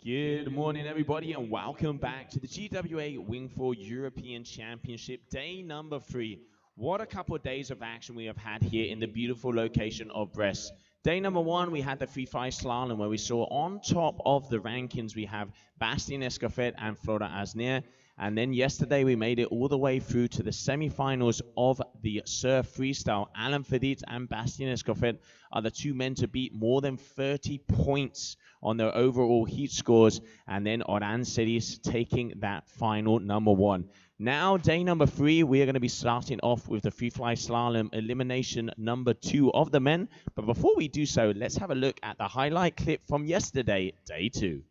Good morning, everybody, and welcome back to the GWA Wingfoil European Championship, day number 3. What a couple of days of action we have had here in the beautiful location of Brest. Day number 1, we had the Freefly Slalom, where we saw on top of the rankings, we have Bastien Escoffet and Flora Asnier. And then yesterday, we made it all the way through to the semifinals of the Surf Freestyle. Alain Fedit and Bastien Escoffet are the two men to beat more than 30 points on their overall heat scores. And then Oran Sedis taking that final number 1. Now, day number 3, we are going to be starting off with the Freefly Slalom elimination number 2 of the men. But before we do so, let's have a look at the highlight clip from yesterday, day 2.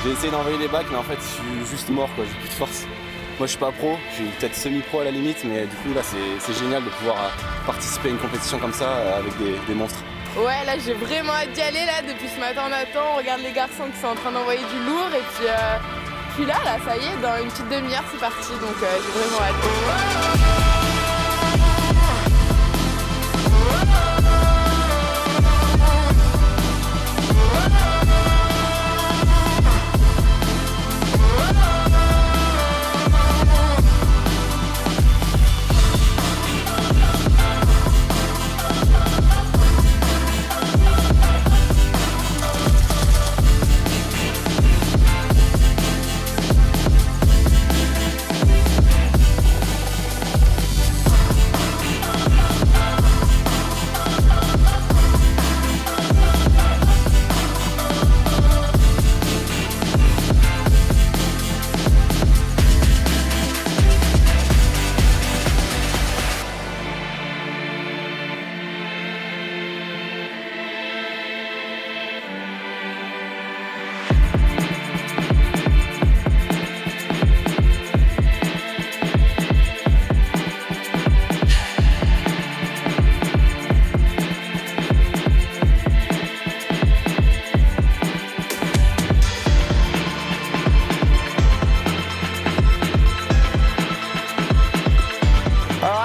J'ai essayé d'envoyer les bacs, mais en fait je suis juste mort, quoi. J'ai plus de force. Moi je suis pas pro, je suis peut-être semi-pro à la limite, mais du coup là c'est génial de pouvoir participer à une compétition comme ça avec des monstres. Ouais, là j'ai vraiment hâte d'y aller, là depuis ce matin on attend, on regarde les garçons qui sont en train d'envoyer du lourd et puis là ça y est, dans une petite demi-heure c'est parti, donc j'ai vraiment hâte.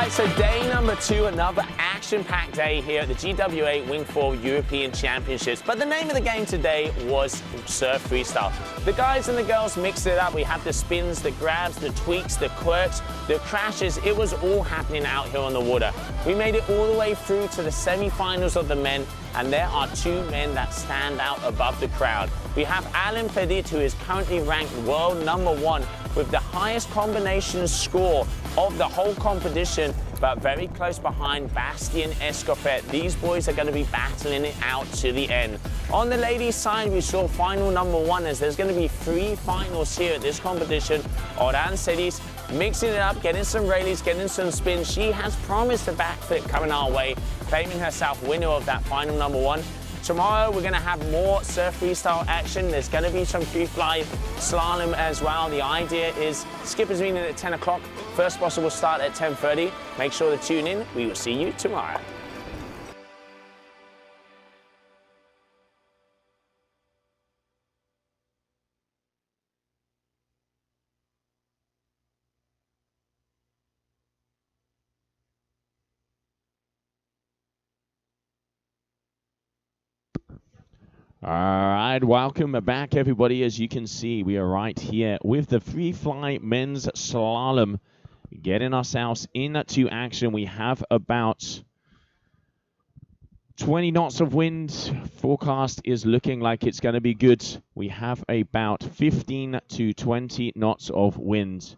So day number 2, another action-packed day here at the GWA Wingfoil European Championships. But the name of the game today was Surf Freestyle. The guys and the girls mixed it up. We had the spins, the grabs, the tweaks, the quirks, the crashes. It was all happening out here on the water. We made it all the way through to the semi-finals of the men, and there are 2 men that stand out above the crowd. We have Alain Fedit, who is currently ranked world number 1 with the highest combination score of the whole competition, but very close behind Bastien Escoffet. These boys are going to be battling it out to the end. On the ladies' side, we saw final number 1, as there's going to be 3 finals here at this competition. Oran Sedis mixing it up, getting some rallies, getting some spins. She has promised a backflip coming our way, claiming herself winner of that final number 1. Tomorrow we're going to have more surf freestyle action. There's going to be some Freefly Slalom as well. The idea is skippers meeting at 10 o'clock. First possible start at 10:30. Make sure to tune in. We will see you tomorrow. All right, welcome back, everybody. As you can see, we are right here with the Freefly men's slalom, getting ourselves into action. We have about 20 knots of wind. Forecast is looking like it's going to be good. We have about 15 to 20 knots of wind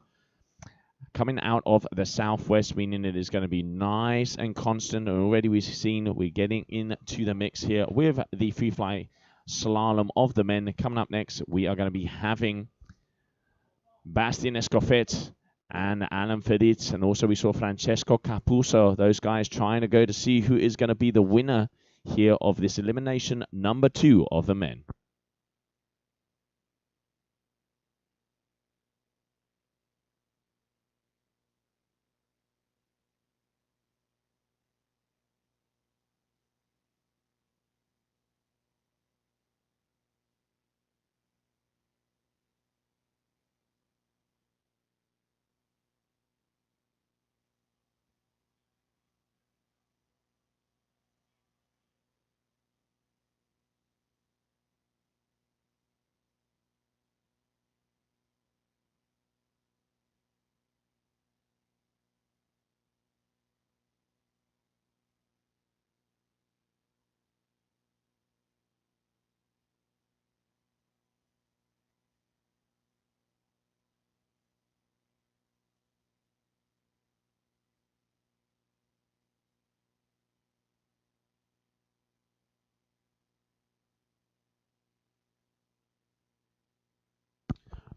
coming out of the southwest, meaning it is going to be nice and constant. And already we've seen we're getting into the mix here with the Freefly Slalom of the men. Coming up next, we are going to be having Bastien Escoffet and Alain Fedit, and also we saw Francesco Capuzzo, those guys trying to go to see who is going to be the winner here of this elimination number 2 of the men.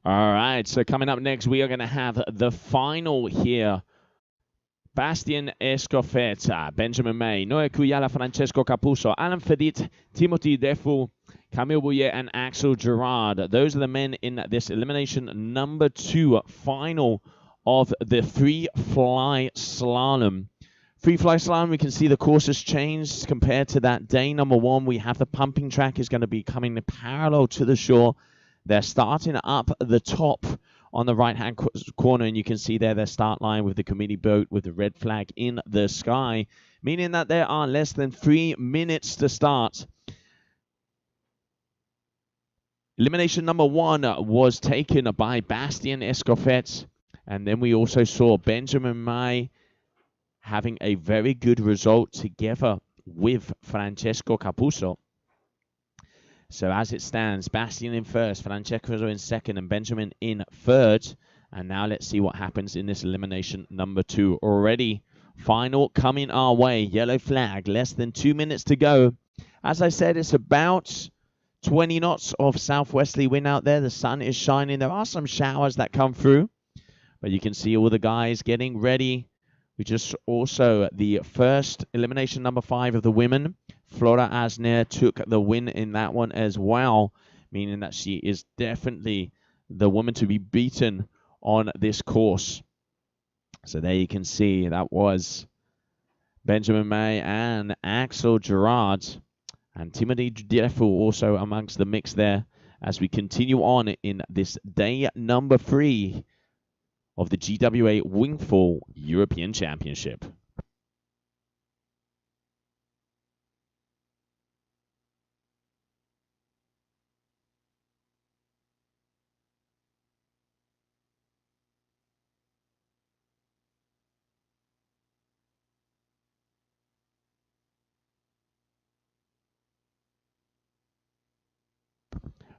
All right, so coming up next, we are going to have the final here. Bastien Escofeta, Benjamin May, Noé Cuyala, Francesco Capuzzo, Alan Fedit, Timothy Defu, Camille Bouillet, and Axel Gerard. Those are the men in this elimination number 2 final of the Freefly Slalom. Freefly Slalom, we can see the course has changed compared to that day number 1. We have the pumping track is going to be coming parallel to the shore. They're starting up the top on the right-hand corner, and you can see there their start line with the committee boat with the red flag in the sky, meaning that there are less than 3 minutes to start. Elimination number 1 was taken by Bastien Escofet, and then we also saw Benjamin May having a very good result together with Francesco Capuzzo. So as it stands, Bastien in first, Francesco in second, and Benjamin in third. And now let's see what happens in this elimination number 2. Already, final coming our way. Yellow flag, less than 2 minutes to go. As I said, it's about 20 knots of southwesterly wind out there. The sun is shining. There are some showers that come through. But you can see all the guys getting ready. We just also, the first elimination number 5 of the women. Flora Asner took the win in that one as well, meaning that she is definitely the woman to be beaten on this course. So there you can see that was Benjamin May and Axel Gerard, and Timothy Defu also amongst the mix there as we continue on in this day number 3 of the GWA Wingfoil European Championship.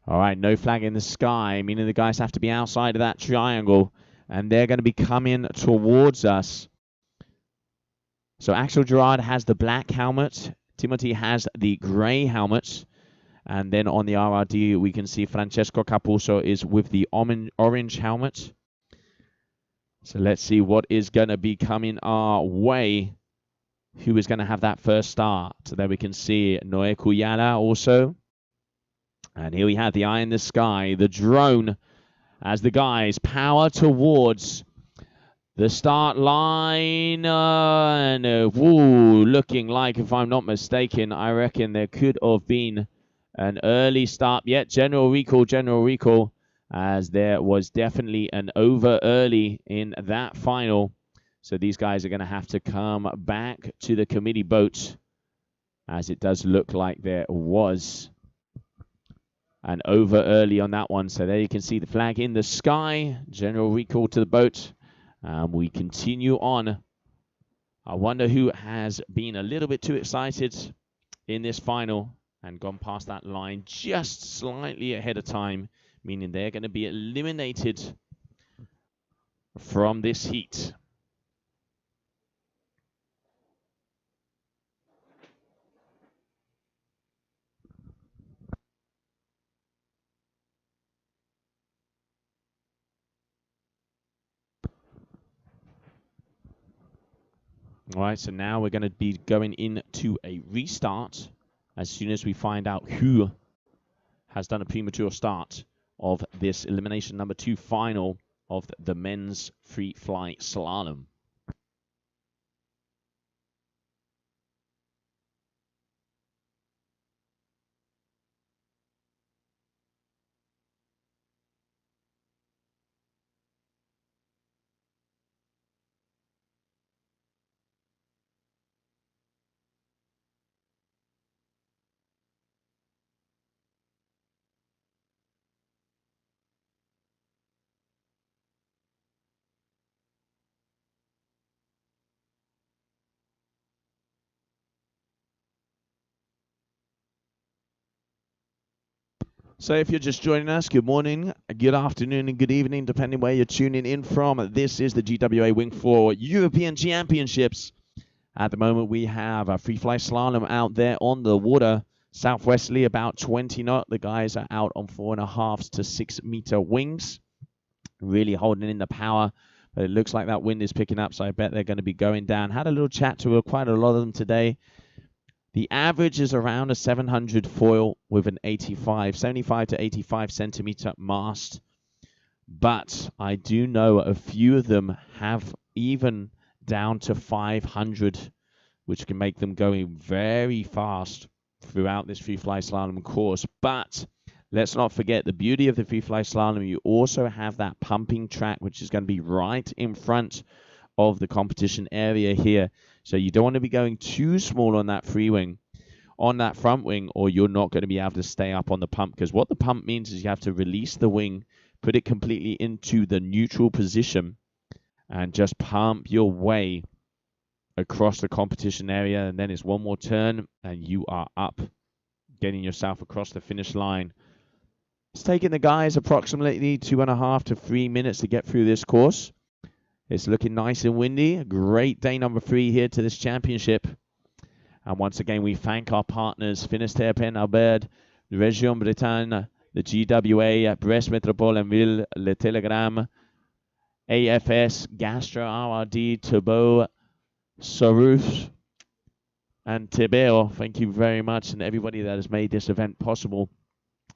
All right, no flag in the sky, meaning the guys have to be outside of that triangle, and they're going to be coming towards us. So Axel Gerard has the black helmet. Timothy has the gray helmet. And then on the RRD, we can see Francesco Capuzzo is with the orange helmet. So let's see what is going to be coming our way. Who is going to have that first start? So there we can see Noé Cuyala also. And here we have the eye in the sky, the drone, as the guys power towards the start line. Looking like, if I'm not mistaken, I reckon there could have been an early start. Yet, general recall, as there was definitely an over early in that final. So these guys are going to have to come back to the committee boat, as it does look like there was an over early on that one. So there you can see the flag in the sky. General recall to the boat. We continue on. I wonder who has been a little bit too excited in this final and gone past that line just slightly ahead of time, meaning they're going to be eliminated from this heat. All right, so now we're going to be going into a restart as soon as we find out who has done a premature start of this elimination number 2 final of the men's free fly slalom. So if you're just joining us, good morning, good afternoon, and good evening, depending where you're tuning in from. This is the GWA Wingfoil European Championships. At the moment, we have a free fly slalom out there on the water, southwesterly, about 20 knot. The guys are out on 4.5 to 6 meter wings, really holding in the power. But it looks like that wind is picking up, so I bet they're going to be going down. Had a little chat to quite a lot of them today. The average is around a 700 foil with an 75 to 85 centimeter mast. But I do know a few of them have even down to 500, which can make them going very fast throughout this free fly slalom course. But let's not forget the beauty of the free fly slalom. You also have that pumping track, which is going to be right in front of the competition area here. So you don't want to be going too small on that free wing, on that front wing, or you're not going to be able to stay up on the pump. Because what the pump means is you have to release the wing, put it completely into the neutral position, and just pump your way across the competition area. And then it's one more turn, and you are up, getting yourself across the finish line. It's taking the guys approximately 2.5 to 3 minutes to get through this course. It's looking nice and windy. A great day number 3 here to this championship. And once again, we thank our partners, Finistère, Pen Albert, Région Bretagne, the GWA, Brest Métropole and Ville, Le Telegram, AFS, Gastro, RRD, Turbo, Soruf, and Tibeo. Thank you very much, and everybody that has made this event possible.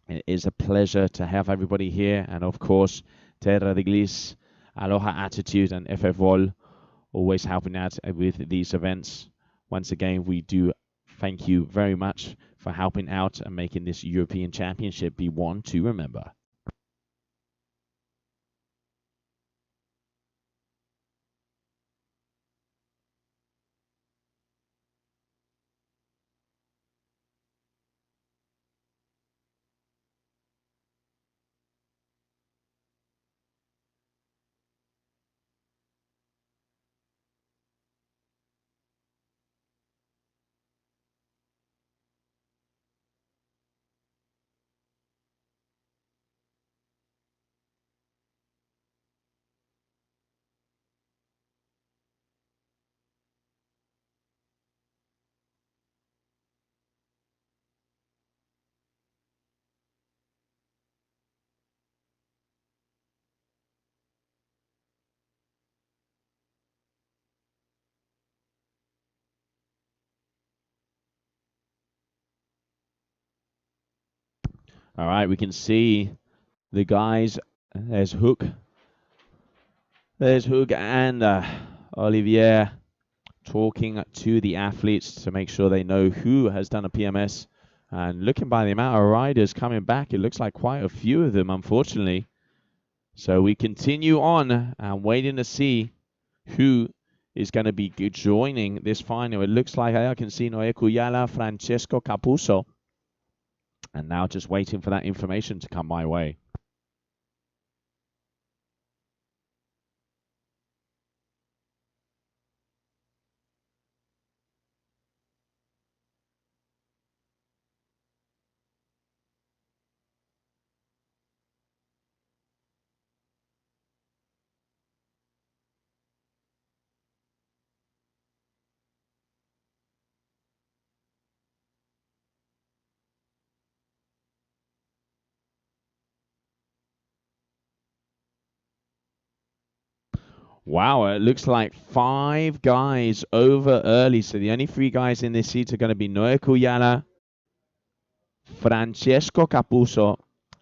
It is a pleasure to have everybody here. And of course, Terra de Glis, Aloha Attitude, and FF Vol, always helping out with these events. Once again, we do thank you very much for helping out and making this European Championship be one to remember. All right, we can see the guys. There's Hook. There's Hook and Olivier talking to the athletes to make sure they know who has done a PMS. And looking by the amount of riders coming back, it looks like quite a few of them, unfortunately. So we continue on and waiting to see who is going to be joining this final. It looks like I can see Noé Cuyala, Francesco Capuzzo. And now just waiting for that information to come my way. Wow, it looks like 5 guys over early. So the only 3 guys in this heat are going to be Noé Cuyala, Francesco Capuzzo,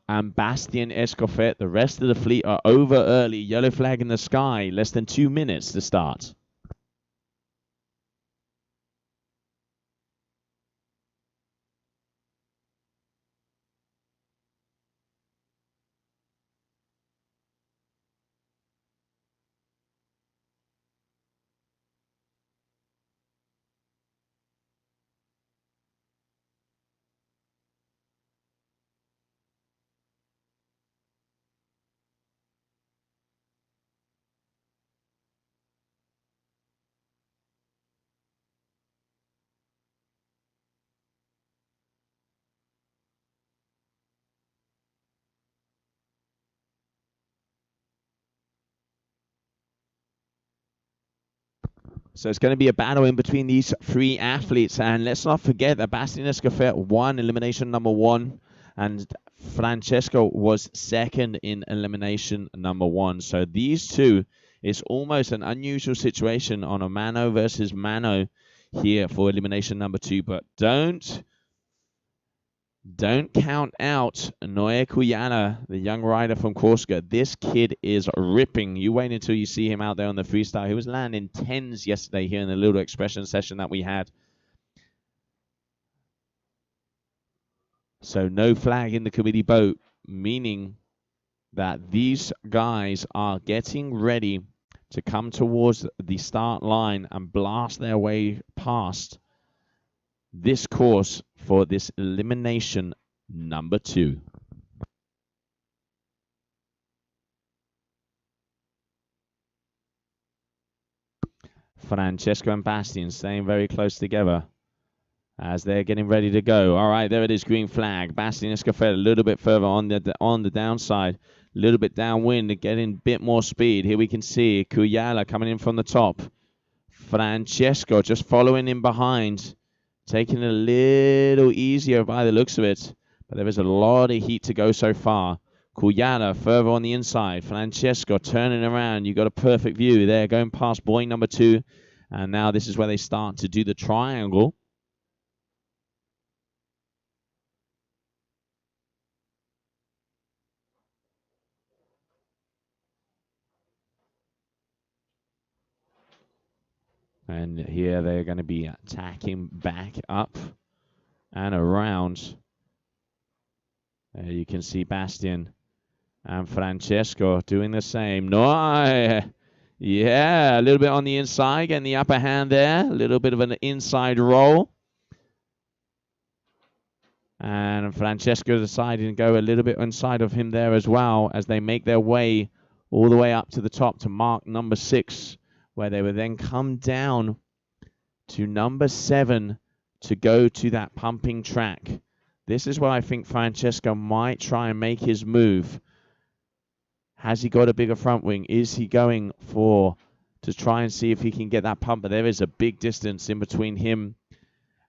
and Bastien Escoffet. The rest of the fleet are over early. Yellow flag in the sky. Less than 2 minutes to start. So it's going to be a battle in between these 3 athletes. And let's not forget that Bastien Escoffet won elimination number 1. And Francesco was second in elimination number 1. So these two is almost an unusual situation on a mano versus mano here for elimination number 2. But don't count out Noé Cuyala, the young rider from Corsica. This kid is ripping. You wait until you see him out there on the freestyle. He was landing 10s yesterday here in the little expression session that we had. So no flag in the committee boat, meaning that these guys are getting ready to come towards the start line and blast their way past this course for this elimination number 2. Francesco and Bastien staying very close together as they're getting ready to go. All right, there it is, green flag. Bastien Escoffet a little bit further on the downside, a little bit downwind, getting a bit more speed. Here we can see Cuyala coming in from the top. Francesco just following in behind, taking it a little easier by the looks of it. But there is a lot of heat to go so far. Cuyala further on the inside. Francesco turning around. You got a perfect view there, going past boy number 2. And now this is where they start to do the triangle. And here they're going to be attacking back up and around. There you can see Bastien and Francesco doing the same. No, yeah, a little bit on the inside, getting the upper hand there. A little bit of an inside roll. And Francesco deciding to go a little bit inside of him there as well as they make their way all the way up to the top to mark number 6, where they would then come down to number 7 to go to that pumping track. This is where I think Francesco might try and make his move. Has he got a bigger front wing? Is he going to try and see if he can get that pump? But there is a big distance in between him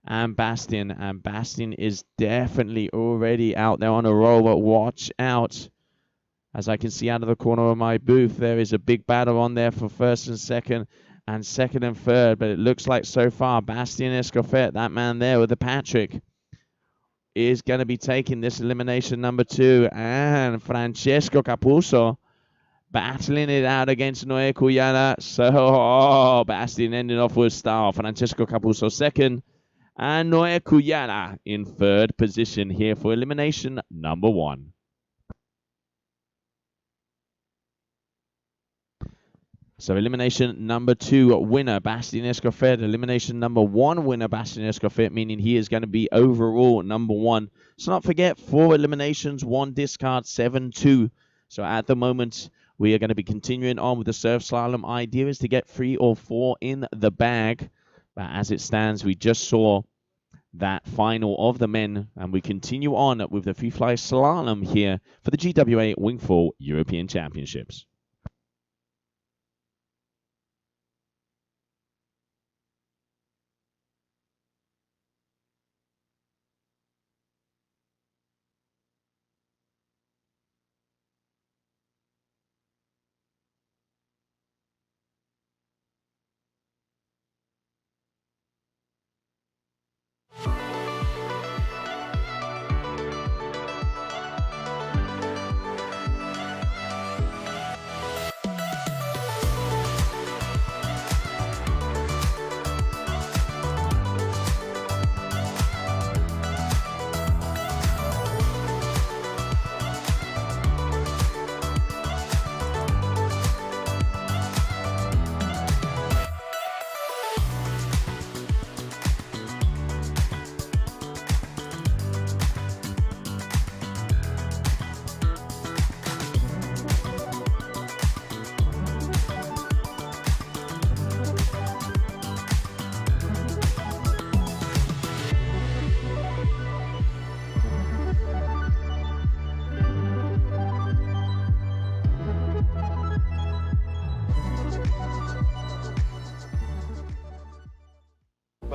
and Bastien. And Bastien is definitely already out there on a roll. But watch out. As I can see out of the corner of my booth, there is a big battle on there for first and second and third. But it looks like so far, Bastien Escoffet, that man there with the Patrick, is going to be taking this elimination number 2. And Francesco Capuzzo battling it out against Noé Cuyala. So, Bastien ending off with style. Francesco Capuzzo second. And Noé Cuyala in third position here for elimination number 1. So elimination number 2 winner, Bastien Escoffet. Elimination number 1 winner, Bastien Escoffet, meaning he is going to be overall number 1. So not forget, 4 eliminations, 1 discard, 7-2. So at the moment, we are going to be continuing on with the surf slalom. Idea is to get 3 or 4 in the bag. But as it stands, we just saw that final of the men, and we continue on with the Freefly slalom here for the GWA Wingfoil European Championships.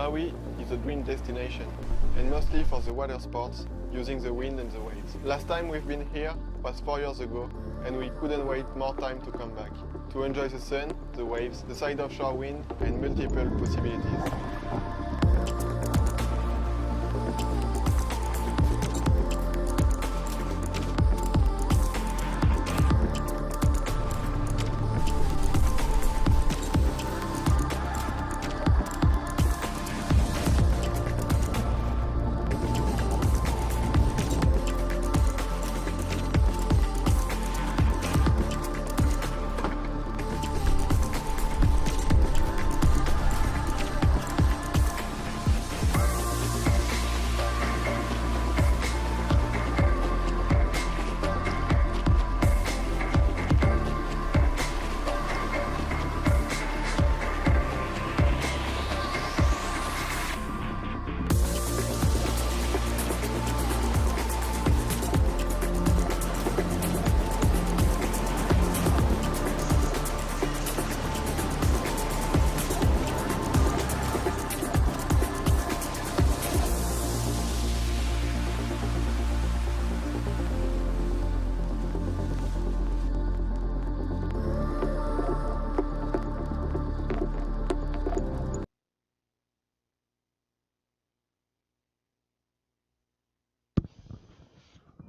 Maui is a dream destination, and mostly for the water sports, using the wind and the waves. Last time we've been here was 4 years ago, and we couldn't wait more time to come back, to enjoy the sun, the waves, the side of shore wind, and multiple possibilities.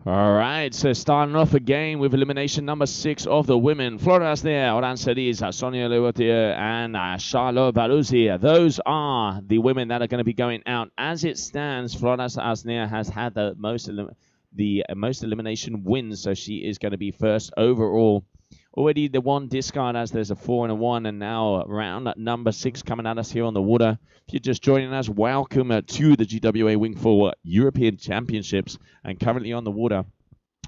All right, so starting off again with elimination number 6 of the women. Flora Asner, Oran Seriz, Sonia Lerotier, and Charlotte Balusi. Those are the women that are going to be going out. As it stands, Flora Asner has had the most elimination wins, so she is going to be first overall. Already the one discard as there's a 4 and a 1, and now round number 6 coming at us here on the water. If you're just joining us, welcome to the GWA Wingfoil European Championships. And currently on the water,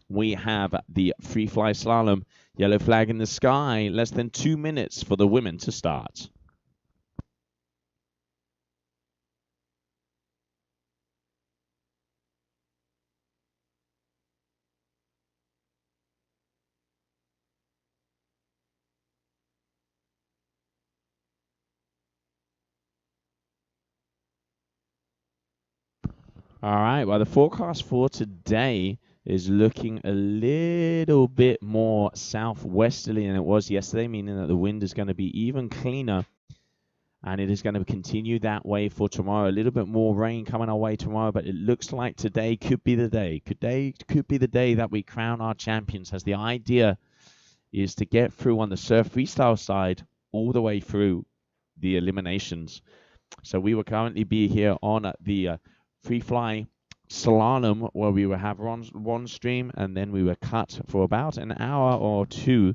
we have the Freefly Slalom. Yellow flag in the sky. Less than 2 minutes for the women to start. All right, well, the forecast for today is looking a little bit more southwesterly than it was yesterday, meaning that the wind is going to be even cleaner, and it is going to continue that way for tomorrow. A little bit more rain coming our way tomorrow, but it looks like today could be the day. Today could be the day that we crown our champions, as the idea is to get through on the surf freestyle side all the way through the eliminations. So we will currently be here on the Freefly Slalom, where we will have one stream, and then we were cut for about an hour or two,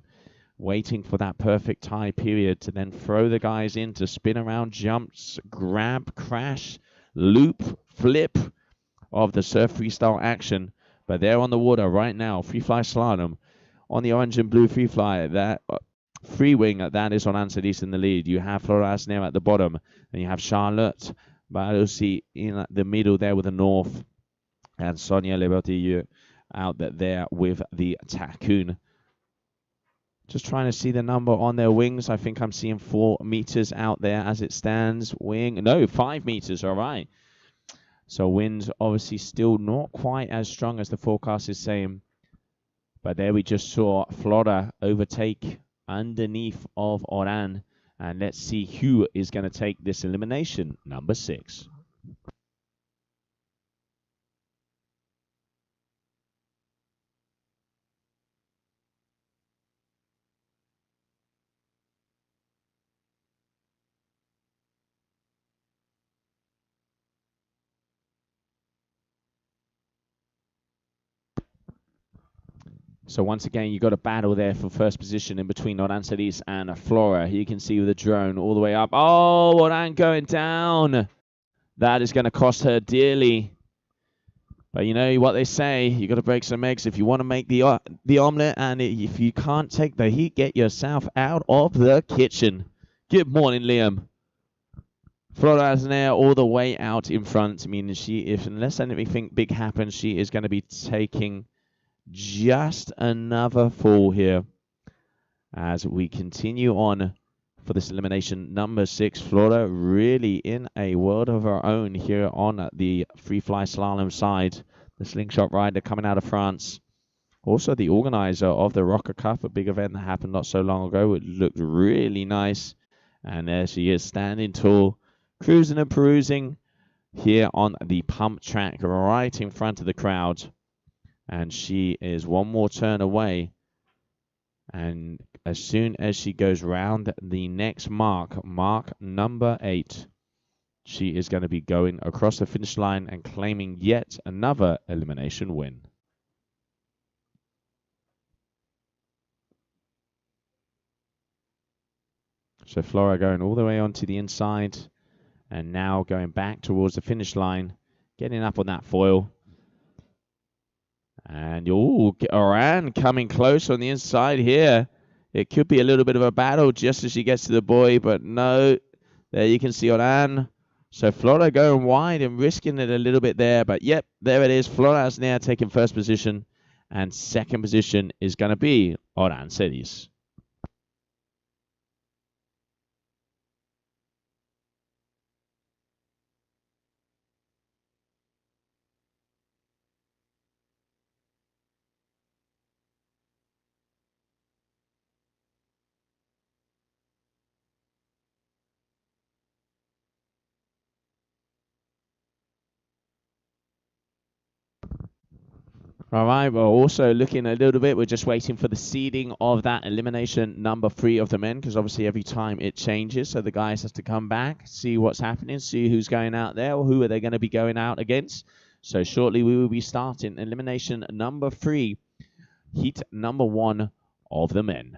waiting for that perfect tie period to then throw the guys in to spin around jumps, grab, crash, loop, flip of the surf freestyle action. But they're on the water right now. Freefly Slalom on the orange and blue Freefly. That free wing, that is on Ansadis in the lead. You have Flora Asner at the bottom, and you have Charlotte Balusi in the middle there with the north, and Sonia Lebertier out there with the Tycoon. Just trying to see the number on their wings. I think I'm seeing 4 meters out there as it stands. Wing, no, 5 meters, all right. So winds obviously still not quite as strong as the forecast is saying. But there we just saw Flora overtake underneath of Oran. And let's see who is going to take this elimination, number 6. So once again, you got a battle there for first position in between Oran Sadis and Flora. Here you can see with the drone all the way up. Oh, Oran going down. That is going to cost her dearly. But you know what they say, you got to break some eggs if you want to make the omelet, and if you can't take the heat, get yourself out of the kitchen. Good morning, Liam. Flora Asner all the way out in front, meaning unless anything big happens, she is going to be taking just another fall here as we continue on for this elimination number 6. Flora really in a world of her own here on the Freefly Slalom side. The slingshot rider coming out of France. Also the organizer of the Rocker Cup, a big event that happened not so long ago. It looked really nice. And there she is, standing tall, cruising and perusing here on the pump track right in front of the crowd. And she is one more turn away. And as soon as she goes round the next mark, mark number 8, she is going to be going across the finish line and claiming yet another elimination win. So Flora going all the way onto the inside and now going back towards the finish line, getting up on that foil. And Oran coming close on the inside here. It could be a little bit of a battle just as she gets to the buoy, but no. There you can see Oran. So Flora going wide and risking it a little bit there. But yep, there it is. Flora's now taking first position. And second position is going to be Oran Sedis. All right, we're also looking a little bit. We're just waiting for the seeding of that elimination number 3 of the men, because obviously every time it changes. So the guys have to come back, see what's happening, see who's going out there, or who are they going to be going out against. So shortly we will be starting elimination number 3, heat number 1 of the men.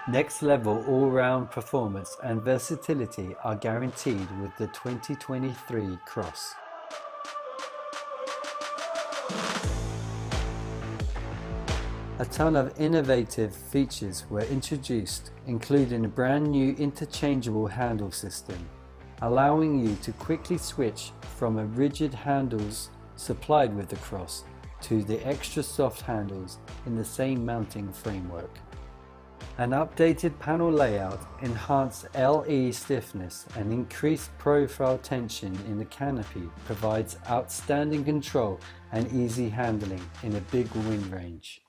Next level all-round performance and versatility are guaranteed with the 2023 Cross. A ton of innovative features were introduced, including a brand new interchangeable handle system, allowing you to quickly switch from a rigid handles supplied with the Cross to the extra soft handles in the same mounting framework. An updated panel layout, enhanced LE stiffness and increased profile tension in the canopy provides outstanding control and easy handling in a big wind range.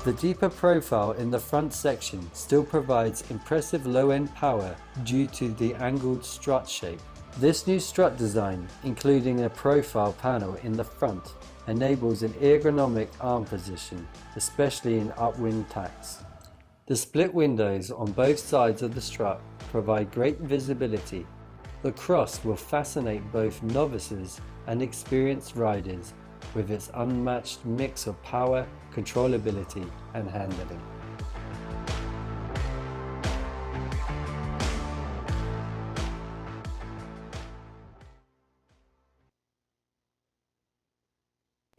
The deeper profile in the front section still provides impressive low-end power due to the angled strut shape. This new strut design, including a profile panel in the front, enables an ergonomic arm position, especially in upwind tacks. The split windows on both sides of the strut provide great visibility. The cross will fascinate both novices and experienced riders with its unmatched mix of power, controllability and handling.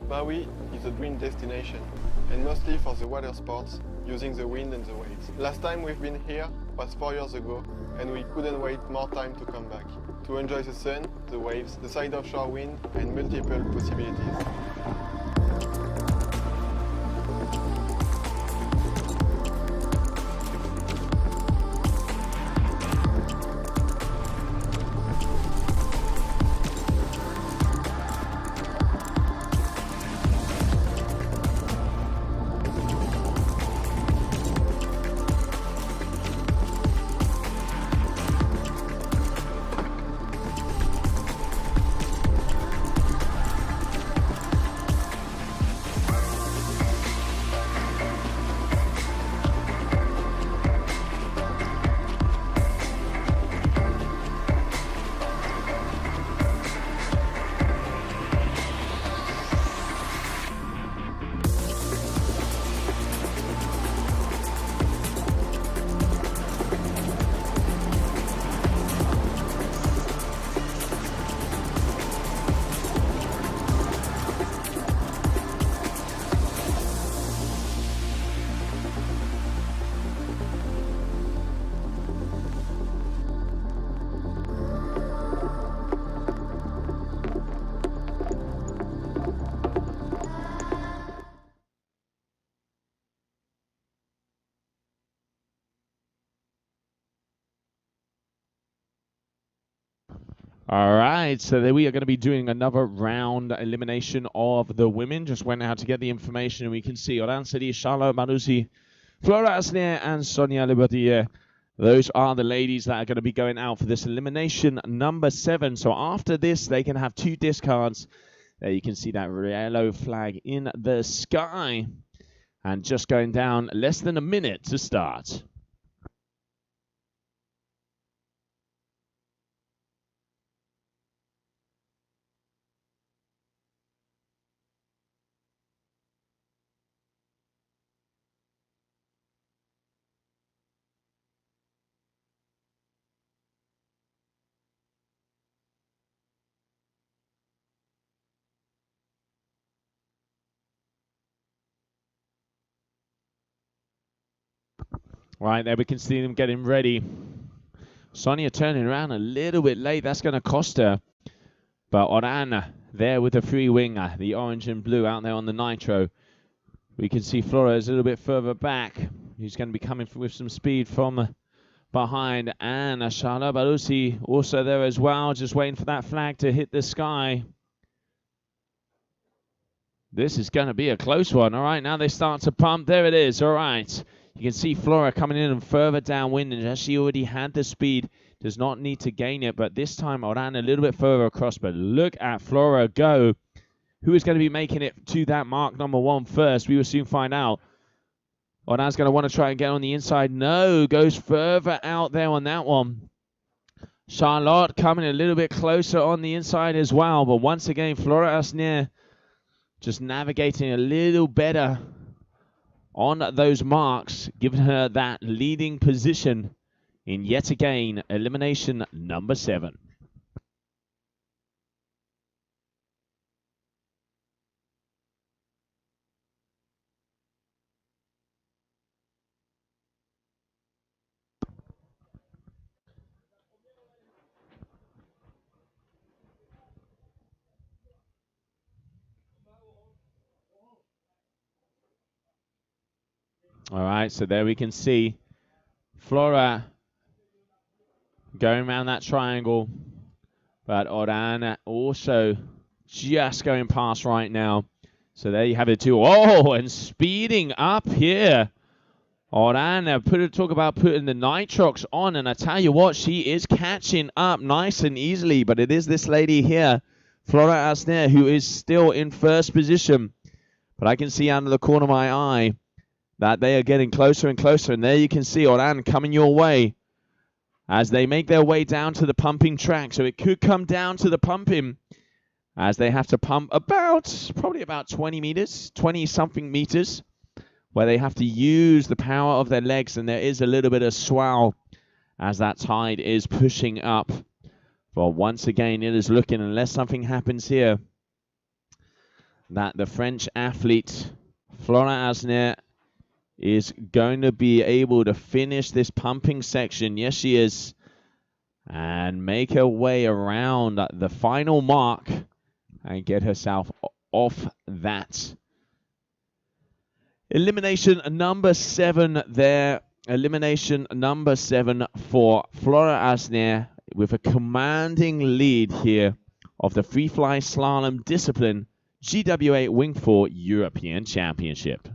Maui is a dream destination, and mostly for the water sports, using the wind and the waves. Last time we've been here was 4 years ago, and we couldn't wait more time to come back, to enjoy the sun, the waves, the side offshore wind, and multiple possibilities. All right, so there we are going to be doing another round elimination of the women. Just went out to get the information, and we can see Oran Sedi, Charlotte Manusi, Flora Asnier, and Sonia Libertier. Those are the ladies that are going to be going out for this elimination number 7. So after this, they can have 2 discards. There you can see that yellow flag in the sky. And just going down less than a minute to start. Right, there we can see them getting ready. Sonia turning around a little bit late. That's going to cost her. But Oran there with the free winger, the orange and blue out there on the nitro. We can see Flores a little bit further back. He's going to be coming with some speed from behind. And Charlotte Balusi also there as well, just waiting for that flag to hit the sky. This is going to be a close one. All right, now they start to pump. There it is. All right. You can see Flora coming in and further downwind, and as she already had the speed, does not need to gain it. But this time, Oran a little bit further across. But look at Flora go. Who is going to be making it to that mark number 1 first? We will soon find out. Oran's going to want to try and get on the inside. No, goes further out there on that one. Charlotte coming a little bit closer on the inside as well. But once again, Flora Asnier just navigating a little better on those marks, giving her that leading position in yet again elimination number 7. All right, so there we can see Flora going around that triangle, but Oran also just going past right now. So there you have it too. Oh, and speeding up here. Oran, talk about putting the nitrox on, and I tell you what, she is catching up nice and easily, but it is this lady here, Flora Asner, who is still in first position. But I can see out of the corner of my eye that they are getting closer and closer, and there you can see Oran coming your way as they make their way down to the pumping track. So it could come down to the pumping as they have to pump probably about 20 meters, 20-something meters, where they have to use the power of their legs, and there is a little bit of swell as that tide is pushing up. But once again, it is looking, unless something happens here, that the French athlete, Flora Asner, is going to be able to finish this pumping section. Yes, she is. And make her way around the final mark and get herself off that. Elimination number 7 there. Elimination number 7 for Flora Asner with a commanding lead here of the Freefly Slalom discipline GWA Wingfoil European Championship.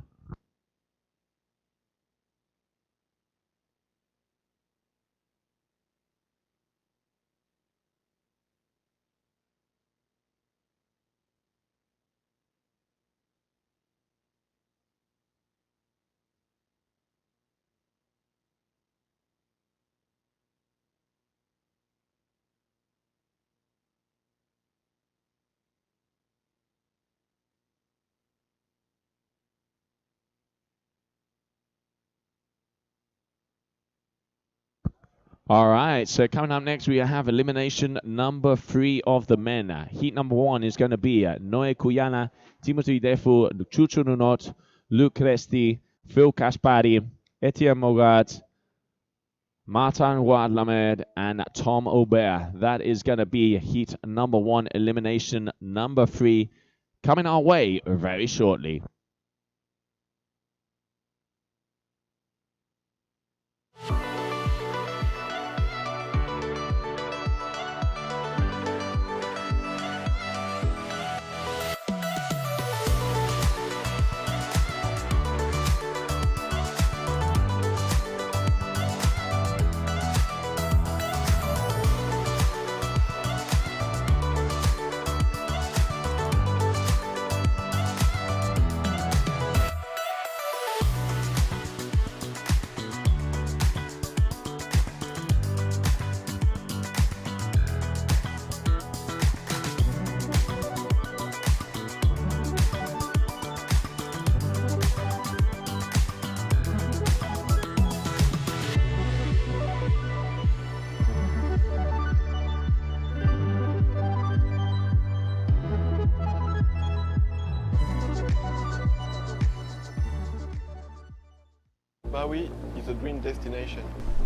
All right, so coming up next, we have elimination number 3 of the men. Heat number 1 is going to be Noe Kuyana, Timothy Defu, Chuchu Nunot, Luke Resti, Phil Kaspari, Etienne Mogat, Martin Wadlamed, and Tom Aubert. That is going to be heat number 1, elimination number 3, coming our way very shortly. Maui is a dream destination,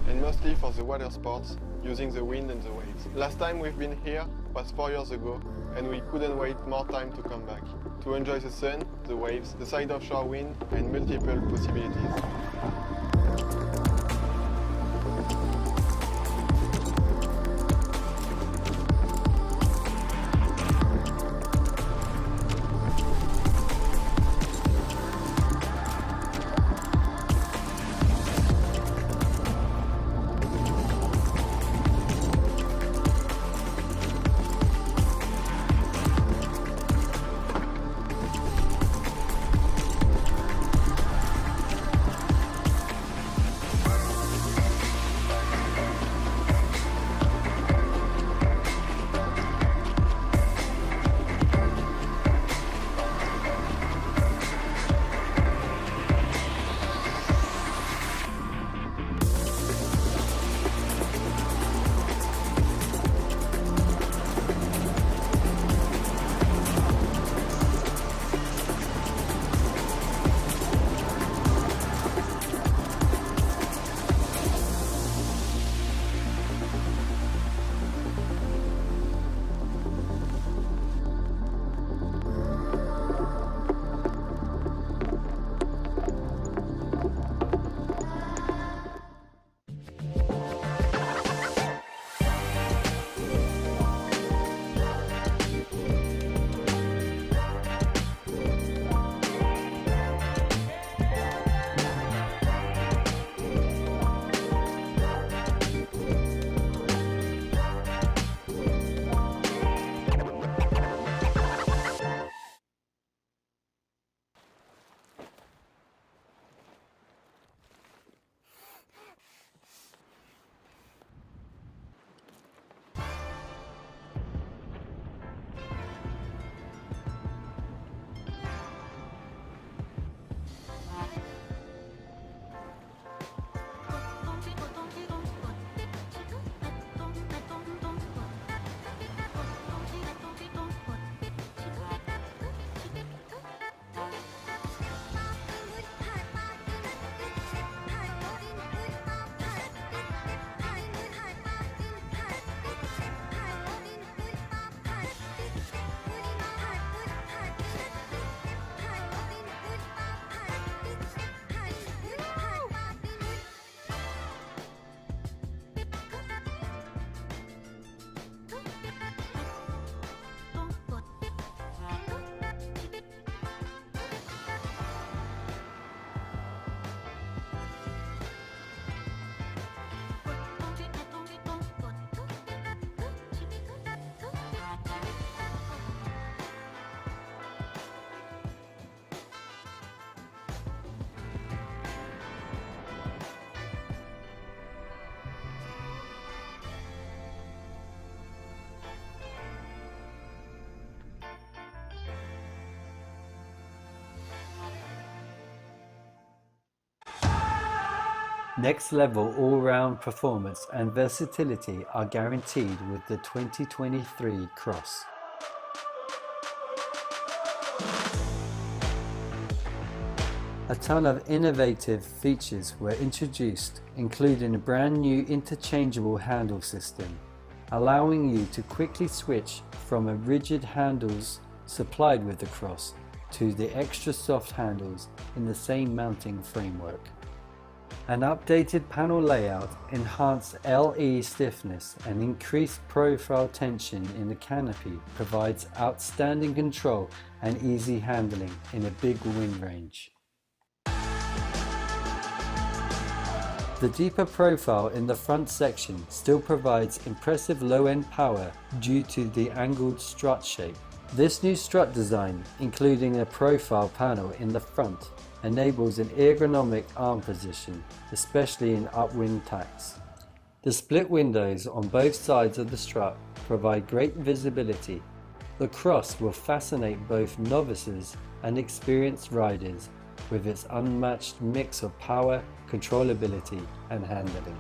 and mostly for the water sports, using the wind and the waves. Last time we've been here was 4 years ago, and we couldn't wait more time to come back, to enjoy the sun, the waves, the side of shore wind, and multiple possibilities. Next level all-round performance and versatility are guaranteed with the 2023 Cross. A ton of innovative features were introduced, including a brand new interchangeable handle system, allowing you to quickly switch from a rigid handles supplied with the Cross to the extra soft handles in the same mounting framework. An updated panel layout, enhanced LE stiffness and increased profile tension in the canopy provides outstanding control and easy handling in a big wind range. The deeper profile in the front section still provides impressive low-end power due to the angled strut shape. This new strut design, including a profile panel in the front, enables an ergonomic arm position, especially in upwind tacks. The split windows on both sides of the strut provide great visibility. The Cross will fascinate both novices and experienced riders with its unmatched mix of power, controllability, and handling.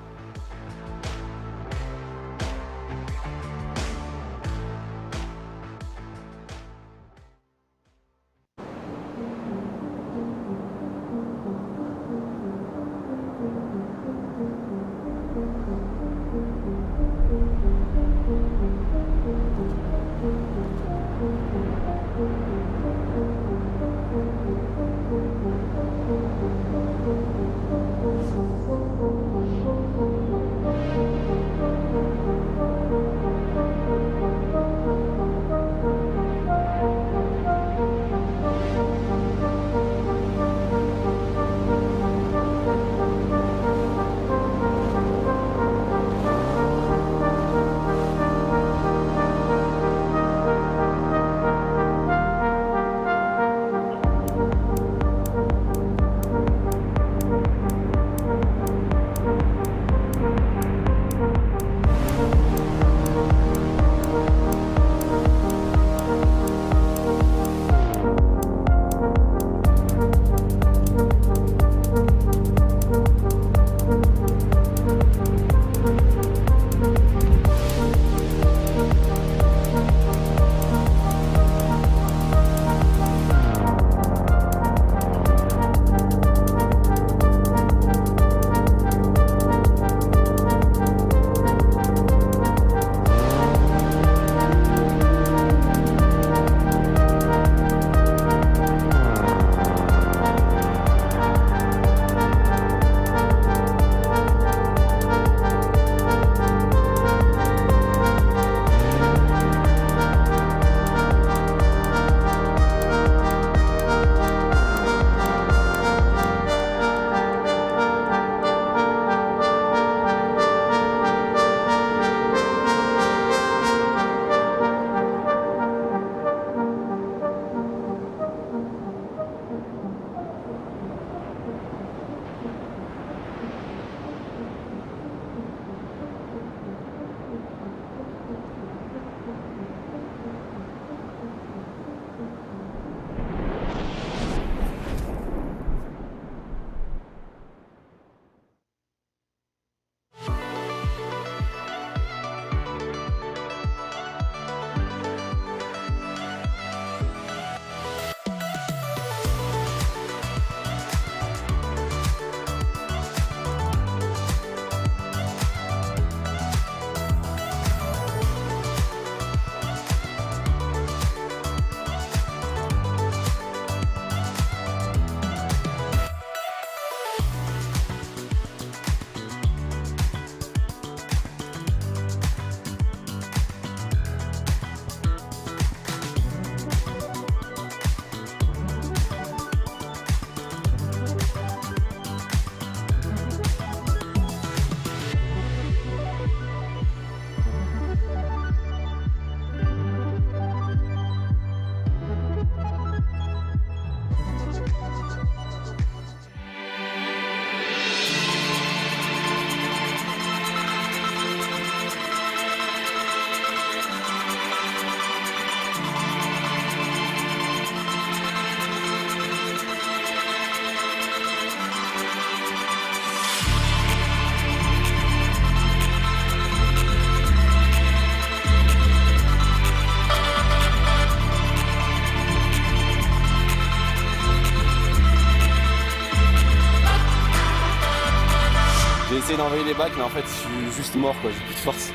d'envoyer les bacs, mais en fait je suis juste mort, quoi, j'ai plus de force.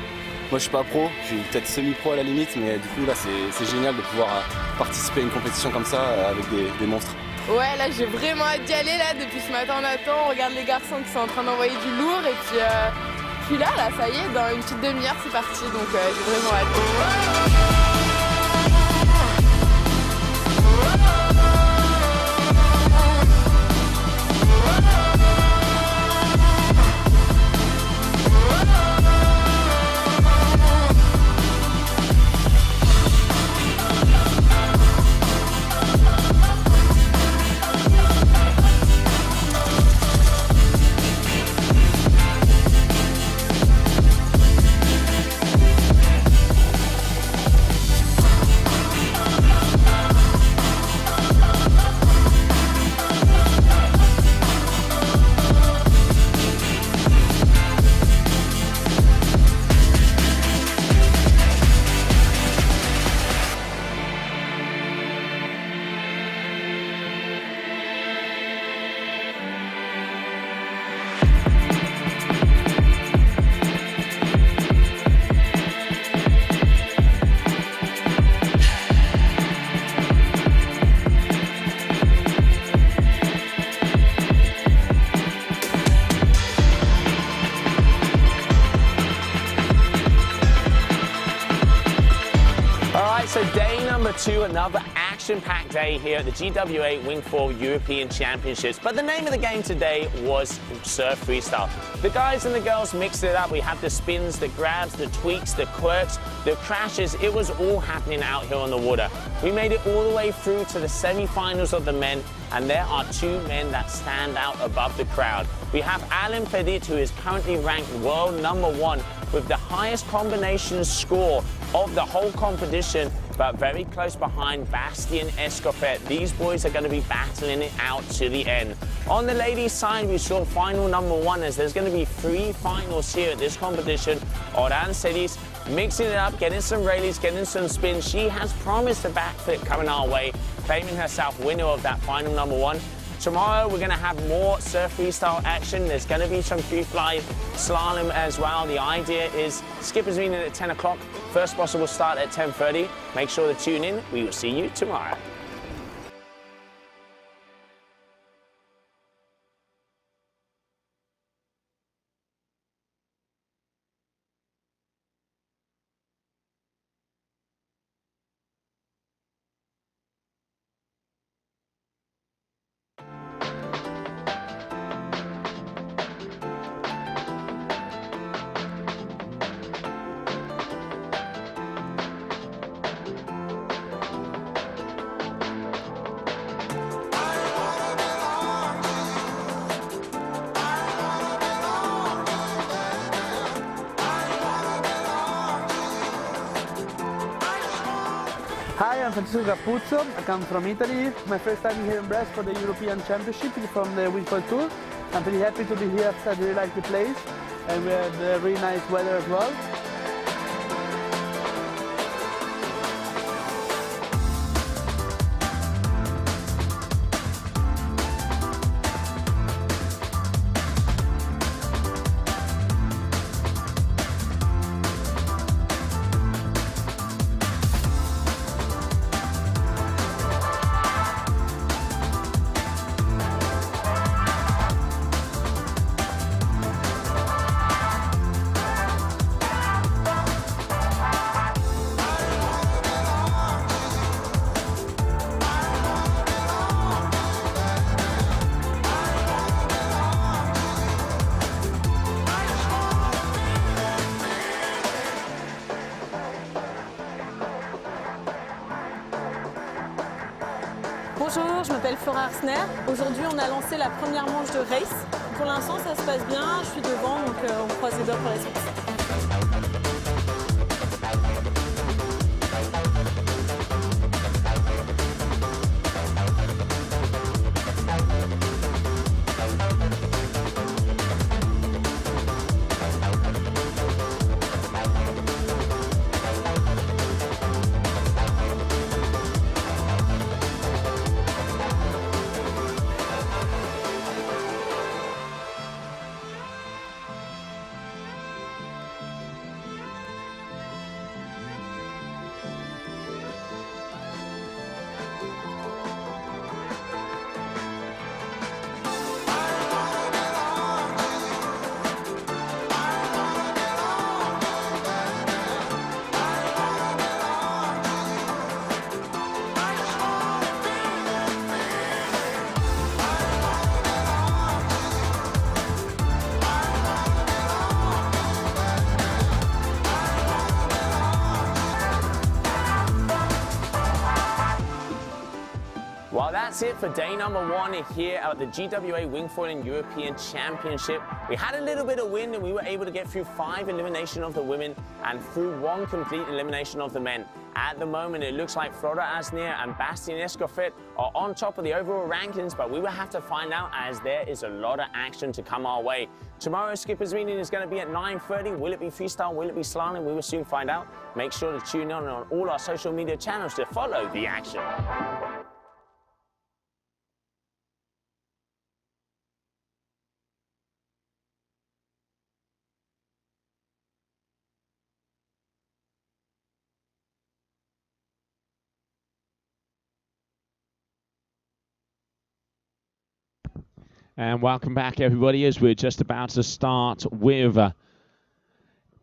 Moi je suis pas pro, je suis peut-être semi-pro à la limite, mais du coup là c'est génial de pouvoir participer à une compétition comme ça avec des monstres. Ouais, là j'ai vraiment hâte d'y aller là, depuis ce matin on attend, on regarde les garçons qui sont en train d'envoyer du lourd et puis là ça y est, dans une petite demi-heure c'est parti, donc j'ai vraiment hâte. So day number 2, another action-packed day here at the GWA Wingfoil European Championships. But the name of the game today was Surf Freestyle. The guys and the girls mixed it up. We had the spins, the grabs, the tweaks, the quirks, the crashes. It was all happening out here on the water. We made it all the way through to the semi-finals of the men, and there are 2 men that stand out above the crowd. We have Alain Pedit, who is currently ranked world #1 with the highest combination score of the whole competition, but very close behind Bastien Escoffet. These boys are going to be battling it out to the end. On the ladies' side, we saw final #1 as there's going to be 3 finals here at this competition. Oran Sedis mixing it up, getting some rallies, getting some spins. She has promised a backflip coming our way, claiming herself winner of that final #1. Tomorrow we're going to have more surf freestyle action. There's going to be some Freefly slalom as well. The idea is skippers meeting at 10 o'clock. First possible start at 10:30. Make sure to tune in. We will see you tomorrow. Hi, I'm Francesco Capuzzo. I come from Italy. My first time here in Brest for the European Championship from the Wingfoil Tour. I'm pretty happy to be here because I really like the place and we had really nice weather as well. Bonjour, je m'appelle Flora Arsner. Aujourd'hui, on a lancé la première manche de race. Pour l'instant, ça se passe bien. Je suis devant, donc on croise les doigts pour la suite. Well, that's it for day number 1 here at the GWA Wingfoiling European Championship. We had a little bit of wind and we were able to get through 5 elimination of the women and through 1 complete elimination of the men. At the moment, it looks like Flora Asnier and Bastien Escoffet are on top of the overall rankings, but we will have to find out as there is a lot of action to come our way. Tomorrow's skippers meeting is going to be at 9:30. Will it be freestyle? Will it be slalom? We will soon find out. Make sure to tune in on all our social media channels to follow the action. And welcome back, everybody, as we're just about to start with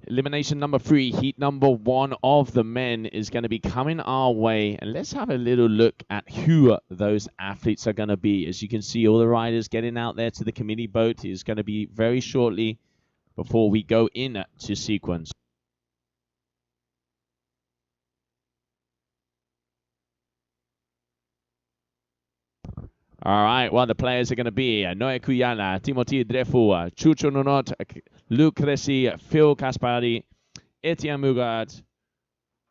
elimination number 3. Heat number 1 of the men is going to be coming our way. And let's have a little look at who those athletes are going to be. As you can see, all the riders getting out there to the committee boat is going to be very shortly before we go in to sequence. All right, well, the players are going to be Noé Cuyala, Timothy Dreyfus, Chucho Nunot, Luc Resi, Phil Caspari, Etienne Mugat,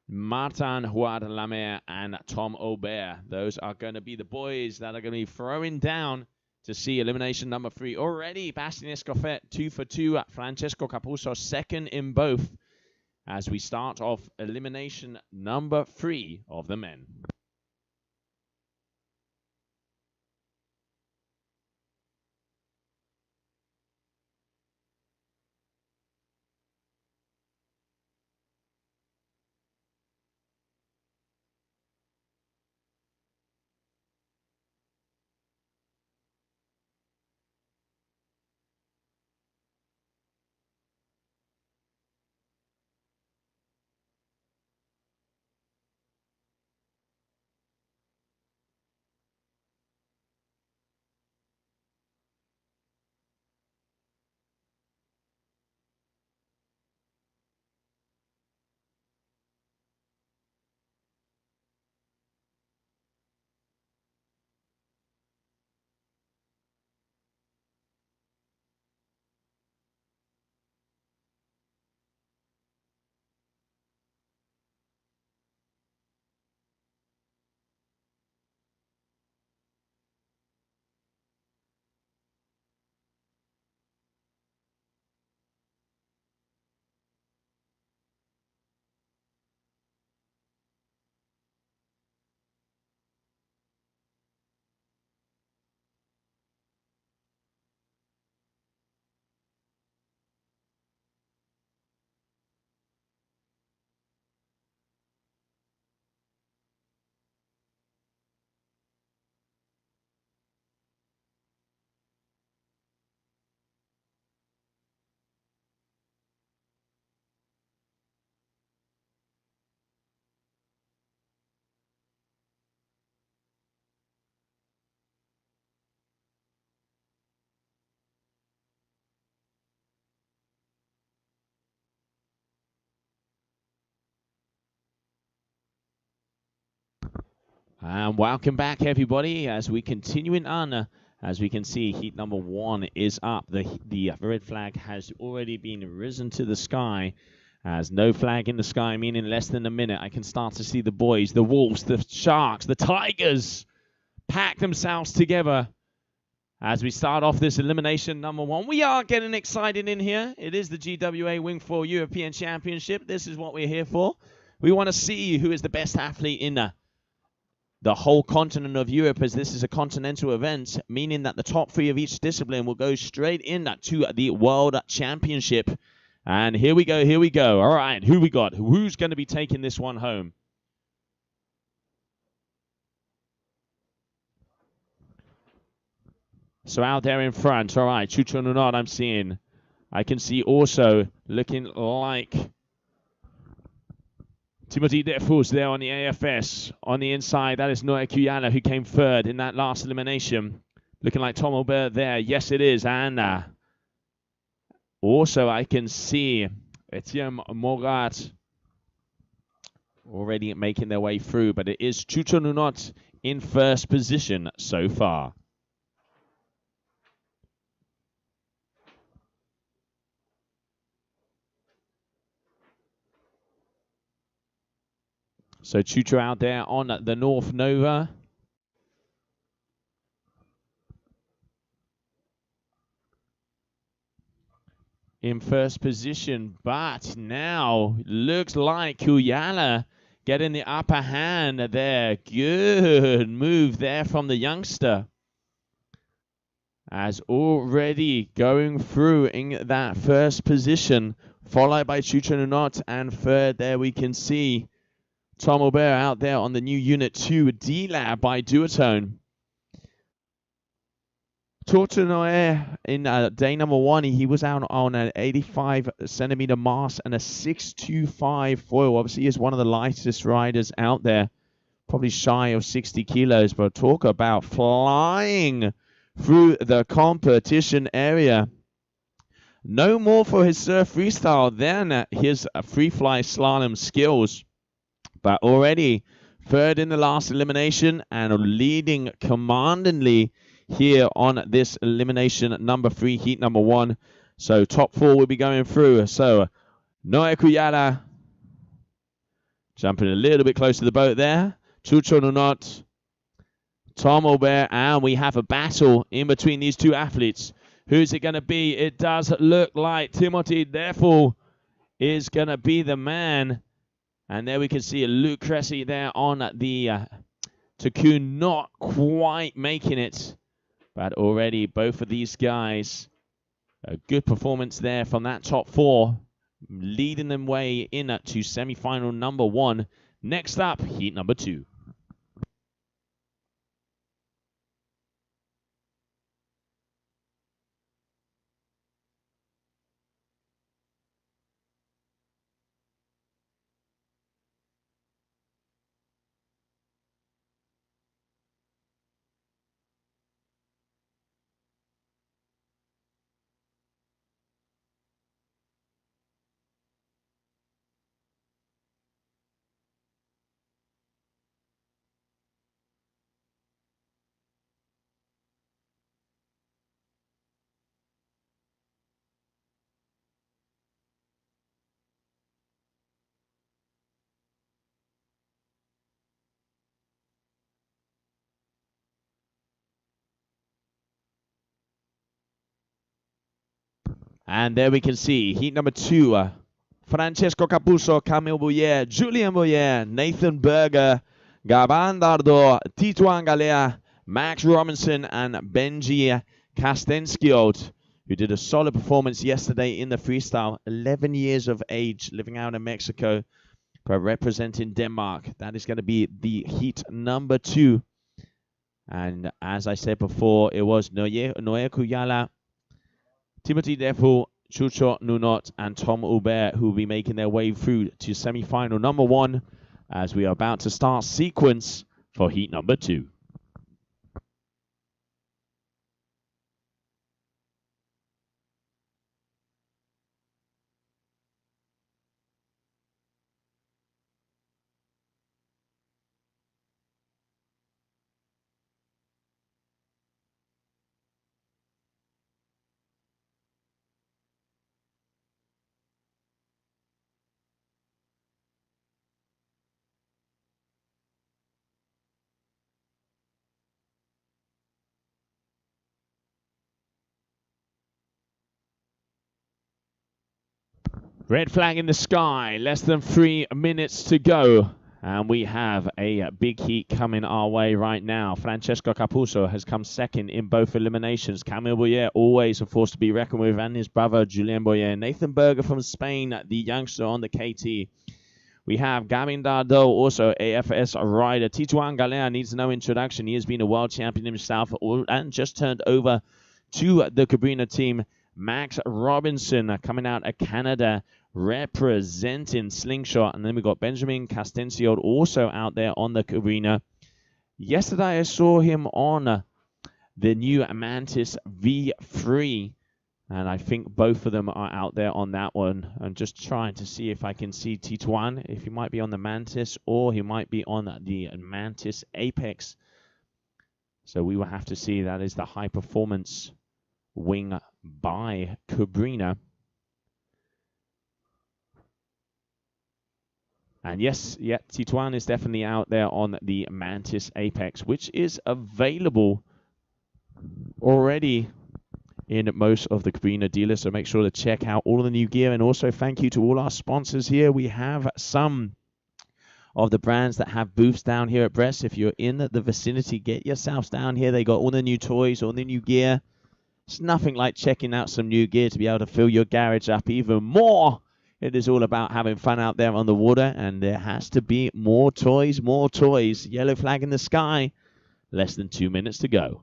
Martin Huard-Lamer, and Tom Aubert. Those are going to be the boys that are going to be throwing down to see elimination number 3. Already, Bastien Escoffet, 2 for 2. Francesco Capuzzo, 2nd in both, as we start off elimination number 3 of the men. And welcome back, everybody, as we continuing on. As we can see, heat number 1 is up. The red flag has already been risen to the sky. As no flag in the sky, meaning less than a minute, I can start to see the boys, the wolves, the sharks, the tigers pack themselves together. As we start off this elimination number 1, we are getting excited in here. It is the GWA Wingfoil European Championship. This is what we're here for. We want to see who is the best athlete in the whole continent of Europe, as this is a continental event, meaning that the top 3 of each discipline will go straight in to the World Championship. And here we go, here we go. All right, who we got? Who's going to be taking this one home? So out there in front, all right, Chucho Nunot I'm seeing. I can see also looking like Timothy Dreyfus there on the AFS. On the inside, that is Noé Cuyala, who came 3rd in that last elimination. Looking like Tom Aubert there. Yes, it is. And also, I can see Etienne Morat already making their way through. But it is Chucho Nunot in first position so far. So Chucho out there on the North Nova. In first position, but now looks like Kuyala getting the upper hand there. Good move there from the youngster. As already going through in that first position, followed by Chucho Nunot, and third there we can see Tom Aubert out there on the new Unit 2 D-Lab by Duotone. Tortenoy in day number 1, he was out on an 85 centimeter mast and a 625 foil. Obviously, he is one of the lightest riders out there, probably shy of 60 kilos, but talk about flying through the competition area. No more for his surf freestyle than his Freefly slalom skills, but already third in the last elimination and leading commandingly here on this elimination number 3, heat number 1. So top 4 will be going through. So Noe Kuyala jumping a little bit close to the boat there. Chucho Nunot, Tom Aubert, and we have a battle in between these two athletes. Who's it going to be? It does look like Timothy, therefore, is going to be the man. And there we can see Luke Cressy there on the Takun, not quite making it. But already both of these guys, a good performance there from that top 4, leading them way in to semi-final number 1. Next up, heat number 2. And there we can see heat number 2. Francesco Capuzzo, Camille Boyer, Julien Boyer, Nathan Berger, Gaban Dardo, Tituan Galea, Max Robinson, and Benji Castenskiot, who did a solid performance yesterday in the freestyle. 11 years of age, living out in Mexico, but representing Denmark. That is going to be the heat number 2. And as I said before, it was Noe Kuyala, Timothy Defel, Chucho Nunot, and Tom Aubert who will be making their way through to semi-final number 1 as we are about to start sequence for heat number 2. Red flag in the sky, less than 3 minutes to go. And we have a big heat coming our way right now. Francesco Capuzzo has come second in both eliminations. Camille Boyer, always a force to be reckoned with, and his brother Julien Boyer. Nathan Berger from Spain, the youngster on the KT. We have Gavin Dardo, also AFS rider. Tituan Galea needs no introduction. He has been a world champion himself and just turned over to the Cabrina team. Max Robinson coming out of Canada, representing Slingshot. And then we got Benjamin Castencio also out there on the Cabrina. Yesterday I saw him on the new Mantis V3. And I think both of them are out there on that one. I'm just trying to see if I can see Tituan, if he might be on the Mantis or he might be on the Mantis Apex. So we will have to see. That is the high performance wing by Cabrina. And yes, yeah, Tituan is definitely out there on the Mantis Apex, which is available already in most of the Cabrina dealers. So make sure to check out all of the new gear. And also thank you to all our sponsors here. We have some of the brands that have booths down here at Brest. If you're in the vicinity, get yourselves down here. They got all the new toys, all the new gear. It's nothing like checking out some new gear to be able to fill your garage up even more. It is all about having fun out there on the water, and there has to be more toys, more toys. Yellow flag in the sky. Less than 2 minutes to go.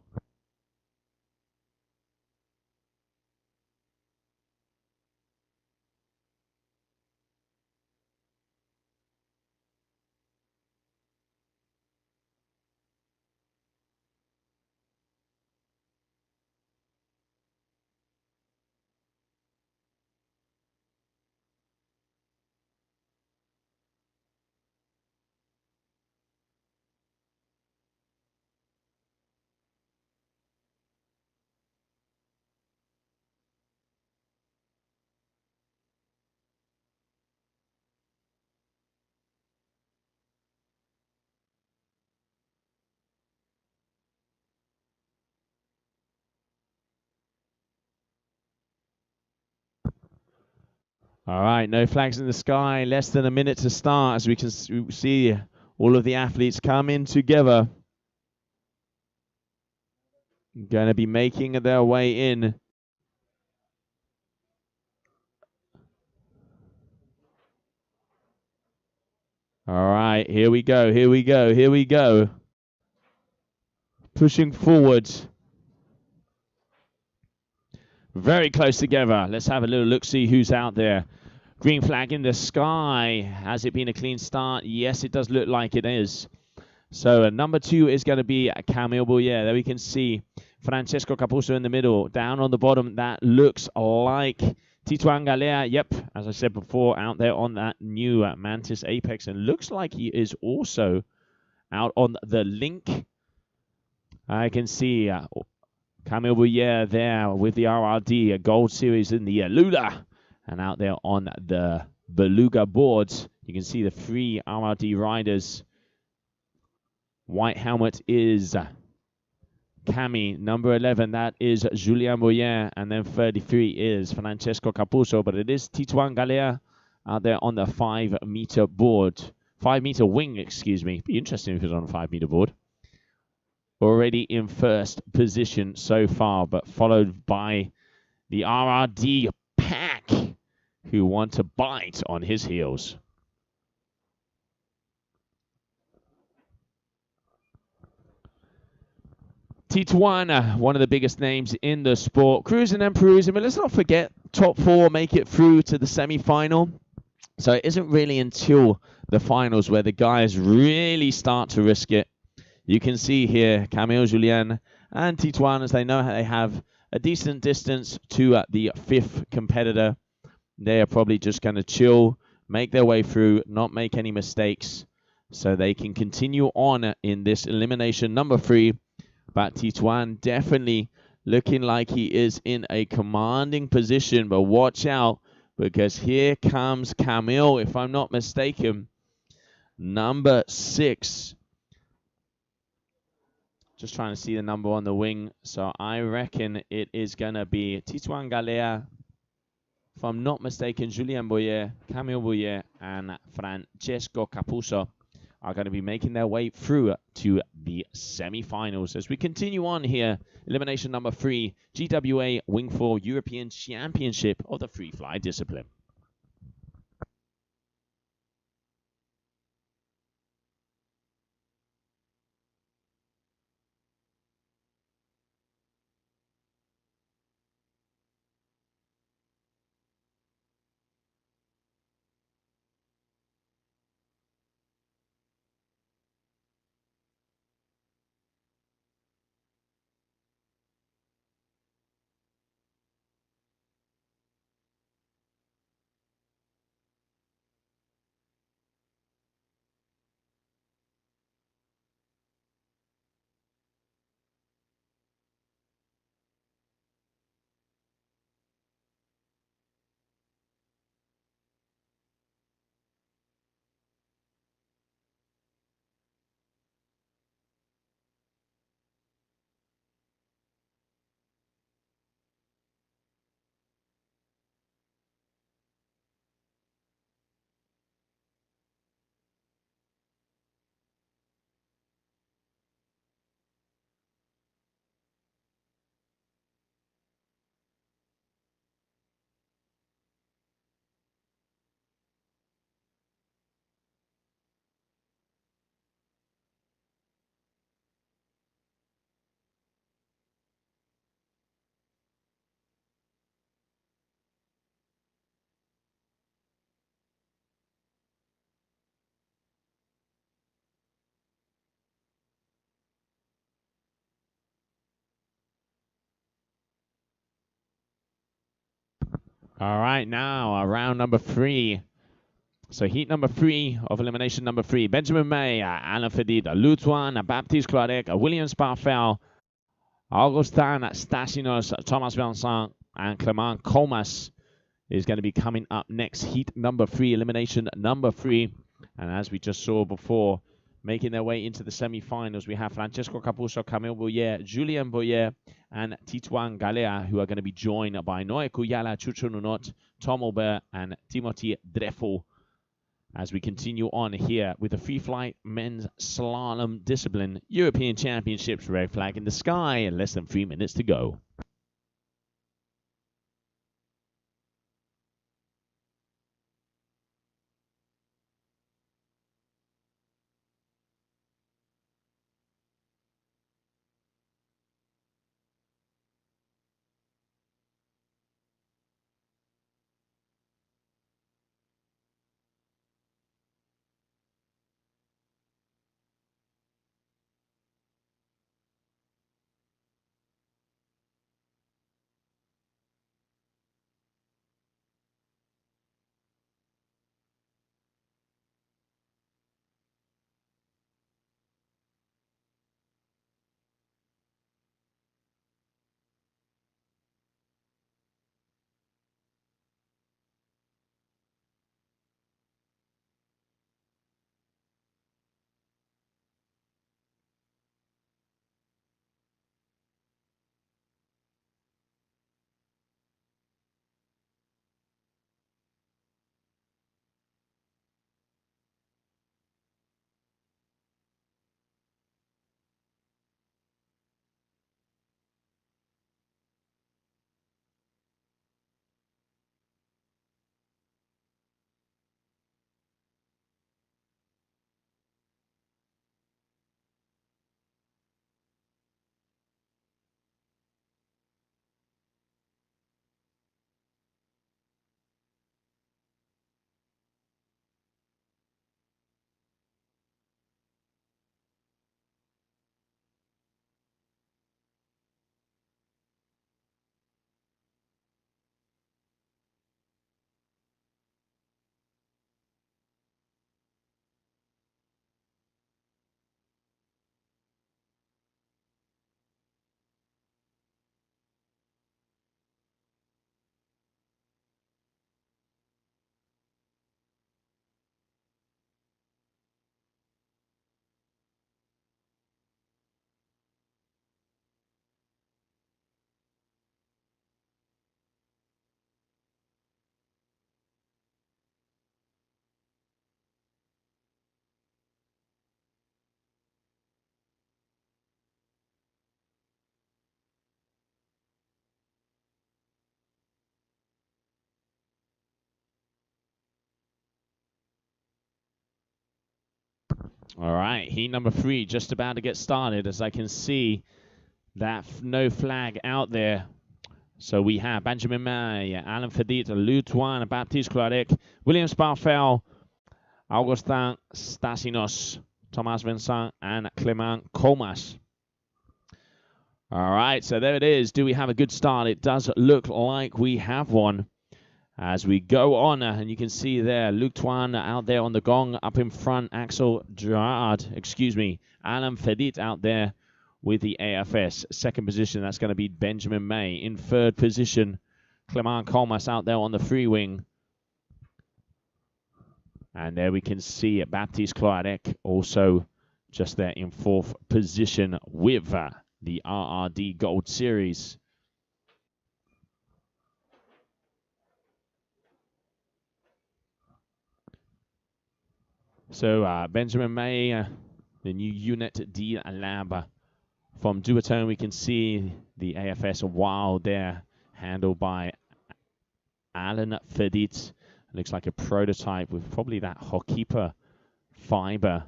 All right, no flags in the sky. Less than a minute to start as we can see all of the athletes come in together. Going to be making their way in. All right, here we go, here we go, here we go. Pushing forward. Very close together. Let's have a little look, see who's out there. Green flag in the sky. Has it been a clean start? Yes, it does look like it is. So number 2 is going to be Camille Bouillet. There we can see Francesco Capuzzo in the middle. Down on the bottom, that looks like Tituan Galea. Yep, as I said before, out there on that new Mantis Apex. And looks like he is also out on the Link. I can see Camille Bouillet there with the RRD, a gold series in the Lula. And out there on the Beluga boards, you can see the 3 RRD riders. White helmet is Cami. Number 11, that is Julien Boyer. And then 33 is Francesco Capuzzo. But it is Tituan Galea out there on the 5-meter board. 5-meter wing, excuse me. Be interesting if it was on a 5-meter board. Already in first position so far, but followed by the RRD pack, who want to bite on his heels. Tituan, one of the biggest names in the sport, cruising and perusing, but let's not forget, top 4 make it through to the semi-final. So it isn't really until the finals where the guys really start to risk it. You can see here Camille, Julien, and Tituan, as they know how they have a decent distance to the 5th competitor. They are probably just going to chill, make their way through, not make any mistakes, so they can continue on in this elimination number 3. But Tituan definitely looking like he is in a commanding position. But watch out, because here comes Camille, if I'm not mistaken. Number 6. Just trying to see the number on the wing. So I reckon it is going to be Tituan Galea. If I'm not mistaken, Julien Boyer, Camille Boyer, and Francesco Capuzzo are going to be making their way through to the semi-finals. As we continue on here, elimination number 3, GWA Wingfoil European Championship of the Freefly discipline. All right, now round number 3. So heat number 3 of elimination number 3. Benjamin May, Alain Fedid, Lutuan, Baptiste Cladec, William Sparfel, Augustin Stasinos, Thomas Vincent, and Clement Comas is going to be coming up next. Heat number 3, elimination number 3. And as we just saw before, making their way into the semi-finals, we have Francesco Capuzzo, Camille Boyer, Julien Boyer, and Titouan Galea, who are going to be joined by Noé Kuyala, Chucho Nunot, Tom Aubert, and Timothy Dreffel, as we continue on here with the Freefly men's slalom discipline European Championships. Red flag in the sky, and less than 3 minutes to go. All right, heat number 3 just about to get started, as I can see that no flag out there. So we have Benjamin May, Alain Fedit, Lutuan, Baptiste Cladec, William Sparfel, Augustin Stasinos, Thomas Vincent, and Clement Comas. All right, so there it is. Do we have a good start? It does look like we have one. As we go on, and you can see there, Luc Tuan out there on the gong, up in front, Axel Gerard, Alain Fedit out there with the AFS. Second position, that's going to be Benjamin May. In third position, Clement Comas out there on the free wing. And there we can see Baptiste Cladec also just there in fourth position with the RRD Gold Series. So Benjamin May, the new Unit D Lab from Duotone, we can see the AFS Wild there, handled by Alain Fedit. Looks like a prototype with probably that Hockkeeper fiber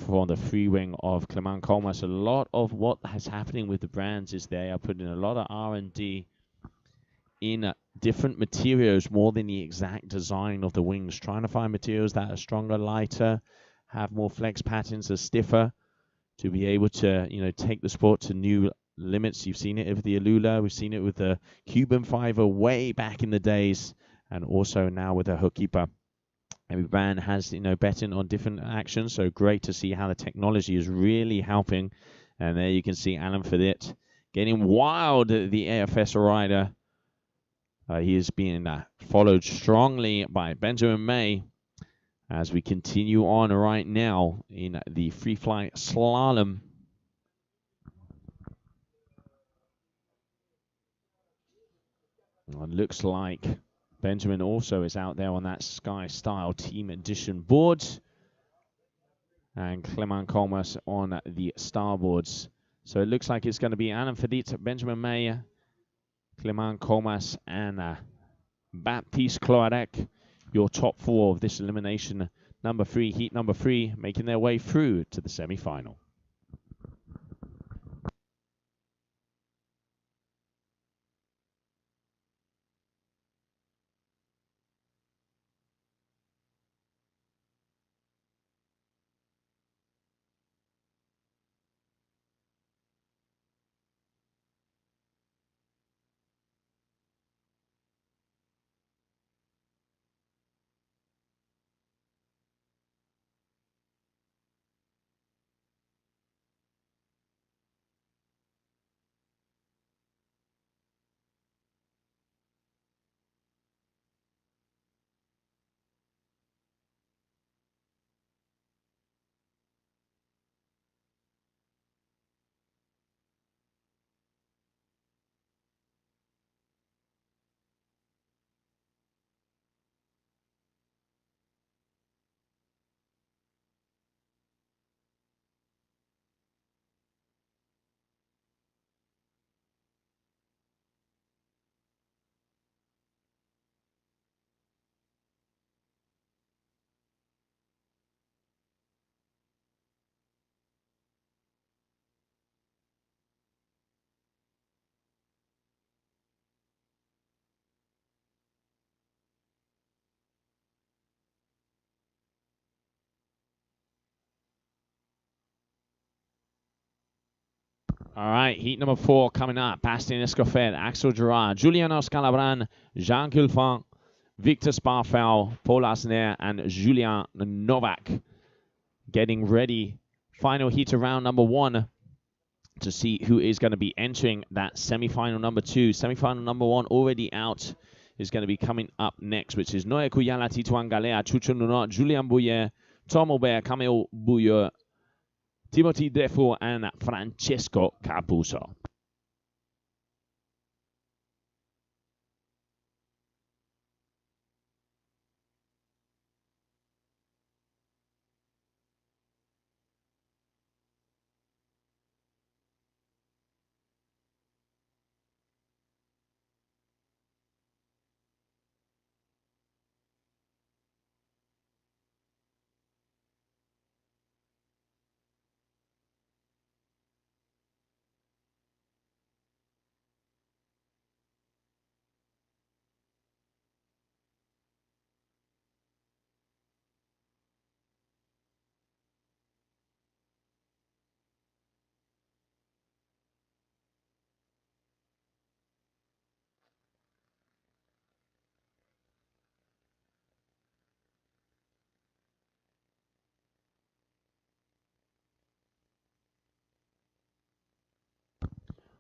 for the free wing of Clement Comas. A lot of what is happening with the brands is they are putting a lot of R&D in different materials more than the exact design of the wings, trying to find materials that are stronger, lighter, have more flex patterns, are stiffer, to be able to, take the sport to new limits. You've seen it with the Alula. We've seen it with the Cuban Fiver way back in the days, and also now with the Hookkeeper. Every brand has, betting on different actions, so great to see how the technology is really helping. And there you can see Alan Fedit getting wild, the AFS rider. He is being followed strongly by Benjamin May as we continue on right now in the Freefly Slalom. It looks like Benjamin also is out there on that Sky Style Team Edition board. And Clement Comas on the starboards. So it looks like it's going to be Alan Fedit, Benjamin May, Clement Comas, and Baptiste Cloarec, your top 4 of this elimination number 3, heat number 3, making their way through to the semi-final. All right, heat number 4 coming up. Bastien Escoffet, Axel Gerard, Juliano Scalabran, Jean Gulfin, Victor Sparfel, Paul Asner, and Julien Novak getting ready. Final heat of round number 1 to see who is going to be entering that semi-final number 2. Semi-final number 1 already out is going to be coming up next, which is Noé Kuyala, Titouan Galea, Chucho Nunot, Julien Bouyer, Tom Aubert, Camille Bouyer, Timothy Defoe, and Francesco Capuzzo.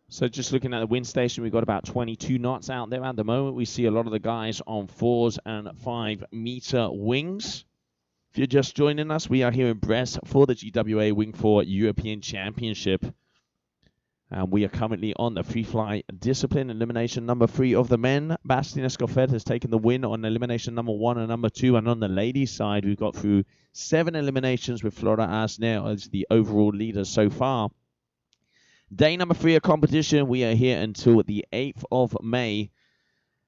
So just looking at the wind station, we've got about 22 knots out there at the moment. We see a lot of the guys on 4s and 5-meter wings. If you're just joining us, we are here in Brest for the GWA Wingfoil European Championship. And we are currently on the Freefly discipline, elimination number 3 of the men. Bastien Escoffet has taken the win on elimination number 1 and number 2. And on the ladies' side, we've got through 7 eliminations with Flora Asner as the overall leader so far. Day number 3 of competition. We are here until the 8th of May.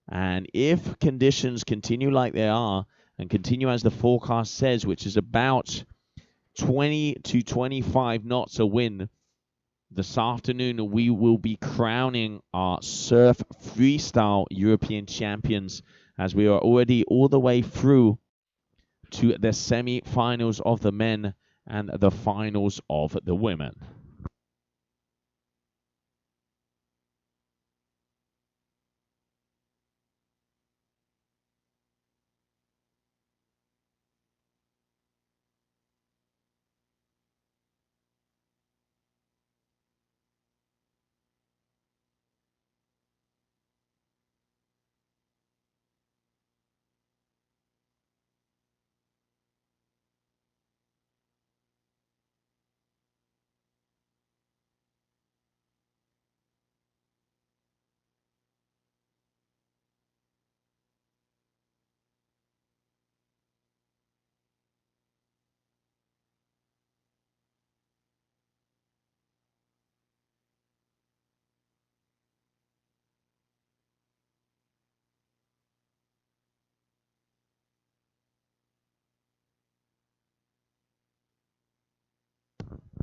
And if conditions continue like they are, and continue as the forecast says, which is about 20 to 25 knots a wind, this afternoon we will be crowning our surf freestyle European champions, as we are already all the way through to the semi-finals of the men and the finals of the women.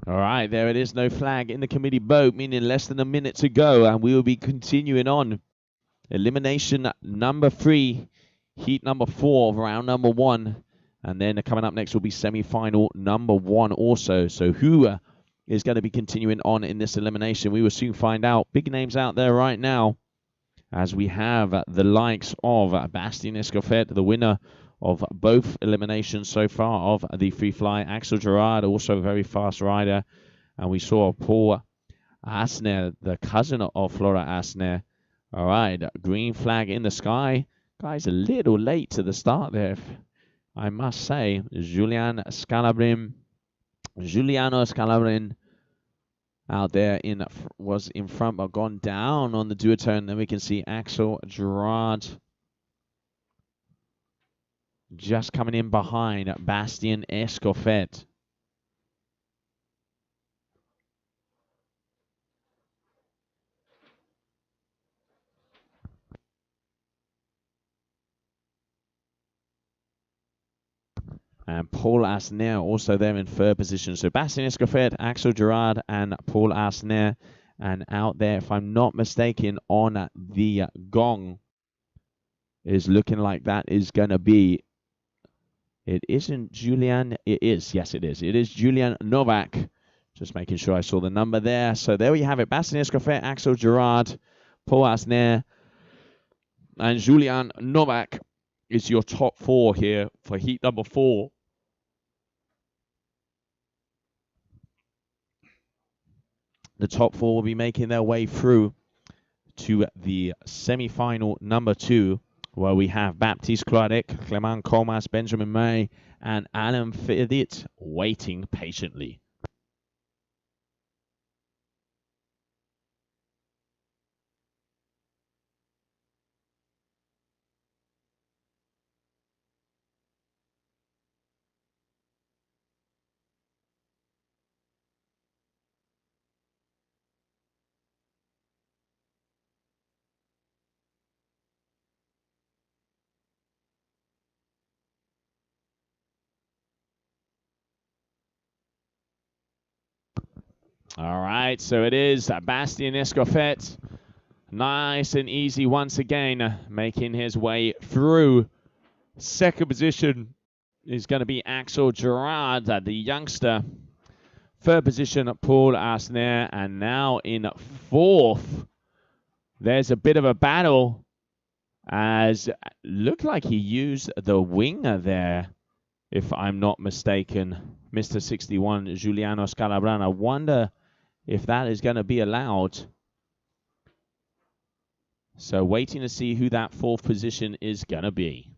All right, there it is. No flag in the committee boat, meaning less than a minute to go, and we will be continuing on. Elimination number 3, heat number 4 of round number 1. And then coming up next will be semi-final number 1 also. So who is going to be continuing on in this elimination? We will soon find out. Big names out there right now, as we have the likes of Bastien Escoffet, the winner of both eliminations so far of the Freefly. Axel Gerard, also a very fast rider. And we saw Paul Asner, the cousin of Flora Asner. All right, green flag in the sky. Guy's a little late to the start there, I must say. Juliano Scalabrin out there was in front but gone down on the duotone. Then we can see Axel Gerard just coming in behind Bastien Escoffet. And Paul Asner also there in third position. So Bastien Escoffet, Axel Gerard, and Paul Asner. And out there, if I'm not mistaken, on the gong is looking like that is going to be... It isn't Julian. It is. Yes, it is. It is Julian Novak. Just making sure I saw the number there. So there we have it. Bastien Escoffet, Axel Gerard, Paul Asner, and Julian Novak is your top 4 here for heat number 4. The top 4 will be making their way through to the semi-final number 2, where we have Baptiste Cloadec, Clement Comas, Benjamin May, and Alain Fedit waiting patiently. All right, so it is Bastien Escoffet. Nice and easy once again, making his way through. Second position is going to be Axel Gerard, the youngster. Third position, Paul Asner. And now in fourth, there's a bit of a battle, as looked like he used the winger there, if I'm not mistaken. Mr. 61, Giuliano Scalabran. I wonder if that is going to be allowed. So waiting to see who that fourth position is going to be.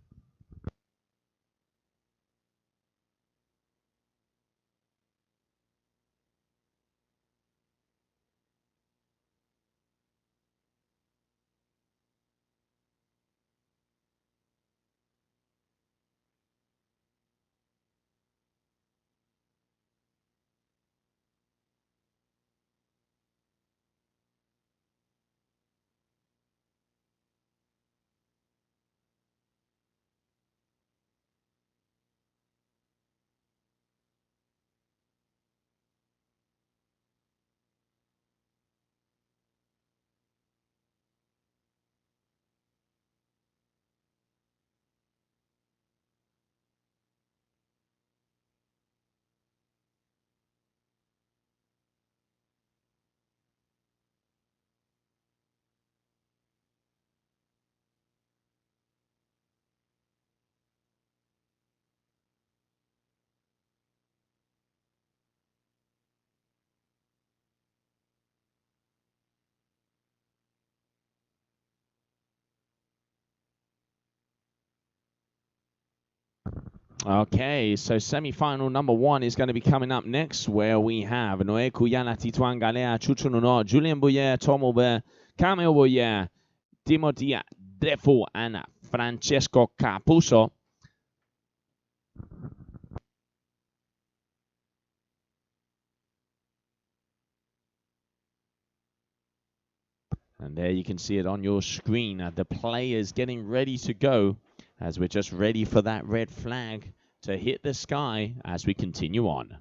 Okay, so semi-final number 1 is going to be coming up next, where we have Noé Kuyana, Titouan Galea, Chucho Nuno, Julien Bouyer, Tom Aubert, Camille Bouyer, Timothy Defo, and Francesco Capuzzo. And there you can see it on your screen, the players getting ready to go, as we're just ready for that red flag to hit the sky as we continue on.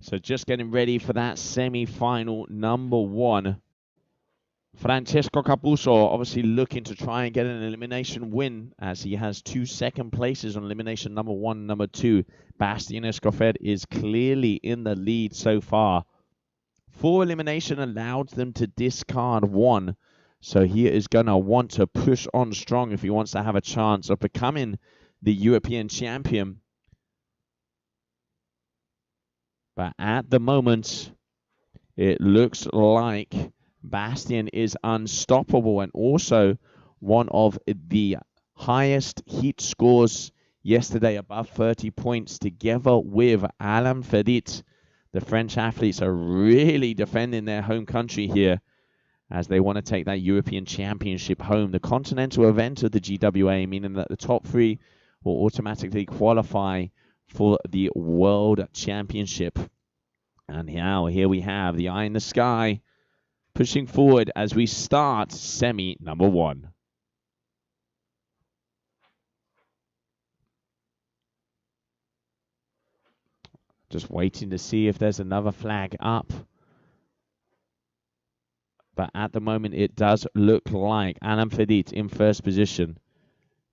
So just getting ready for that semi-final number 1. Francesco Capuzzo obviously looking to try and get an elimination win, as he has 2 second places on elimination number 1, number 2. Bastien Escoffet is clearly in the lead so far. 4 elimination allowed them to discard 1. So he is going to want to push on strong if he wants to have a chance of becoming the European champion. But at the moment, it looks like Bastien is unstoppable, and also one of the highest heat scores yesterday, above 30 points, together with Alain Fedit. The French athletes are really defending their home country here, as they want to take that European Championship home. The continental event of the GWA, meaning that the top 3 will automatically qualify for the World Championship. And now here we have the eye in the sky pushing forward as we start semi number 1. Just waiting to see if there's another flag up. But at the moment, it does look like Alain Fedit in first position.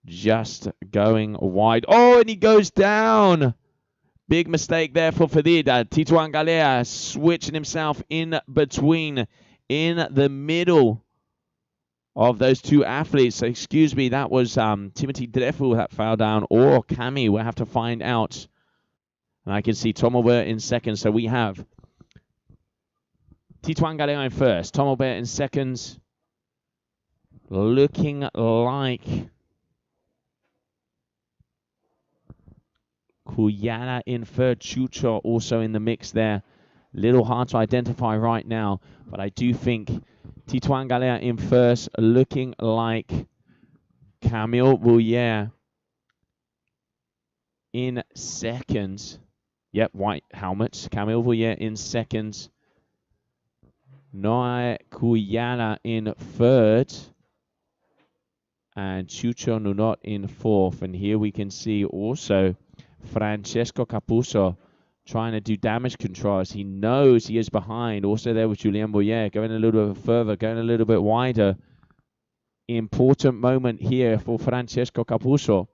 Just going wide. Oh, and he goes down. Big mistake there for Fedit. Titouan Galea switching himself in between, in the middle of those 2 athletes. So, excuse me, that was Timothy Dreffel that fell down, or Camille. We'll have to find out. And I can see Tom Aubert in second. So we have Titouan Galea in first, Tom Aubert in second. Looking like Kuyala in third, Chucho also in the mix there. Little hard to identify right now, but I do think Titouan Galea in first, looking like Camille Bouillier in second. Yep, white helmet. Camille Bouillier in second. Noé Kuyala in third. And Chucho Nunot in fourth. And here we can see also Francesco Capuzzo trying to do damage control as he knows he is behind. Also there with Julien Bouillier going a little bit further, going a little bit wider. Important moment here for Francesco Capuzzo.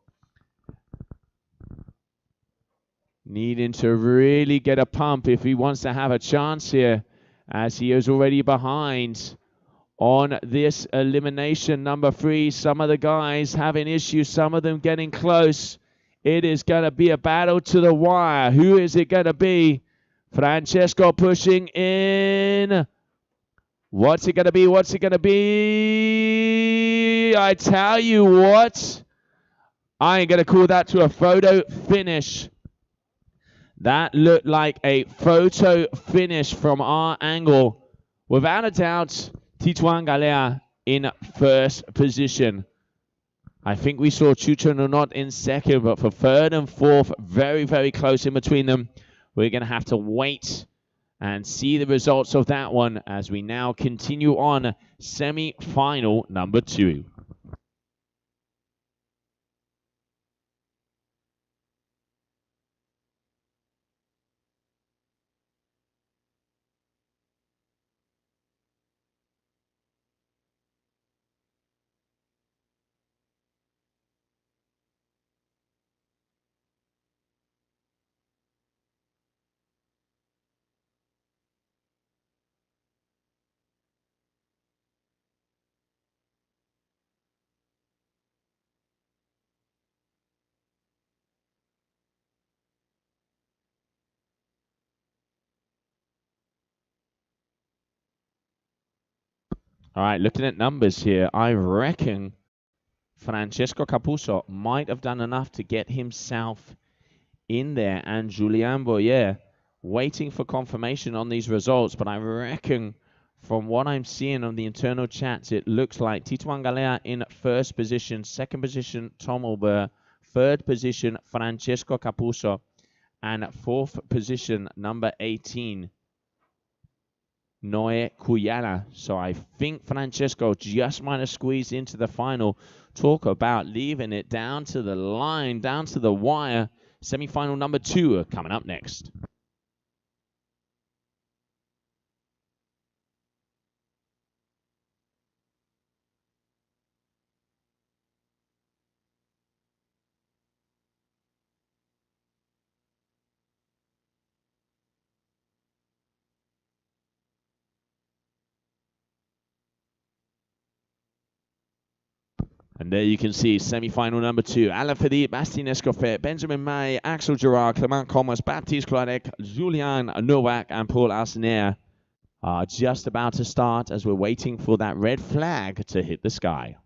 Needing to really get a pump if he wants to have a chance here, as he is already behind on this elimination number 3. Some of the guys having issues, some of them getting close. It is going to be a battle to the wire. Who is it going to be? Francesco pushing in. What's it going to be? What's it going to be? I tell you what, I ain't going to call that to a photo finish. That looked like a photo finish from our angle. Without a doubt, Titouan Galea in first position. I think we saw Chucho Nunot in second, but for third and fourth, very, very close in between them. We're going to have to wait and see the results of that one as we now continue on semi-final number 2. All right, looking at numbers here, I reckon Francesco Capuzzo might have done enough to get himself in there, and Julien Bouillier waiting for confirmation on these results. But I reckon from what I'm seeing on the internal chats, it looks like Titouan Galea in first position, second position Tom Aubert, third position Francesco Capuzzo, and fourth position number 18 Noé Kuyala. So I think Francesco just might have squeezed into the final. Talk about leaving it down to the line, down to the wire. Semi-final number 2 coming up next. And there you can see semi-final number 2. Alain Fedit, Bastien Escoffet, Benjamin May, Axel Gerard, Clement Comas, Baptiste Cladec, Julian Novak, and Paul Arsenaire are just about to start as we're waiting for that red flag to hit the sky.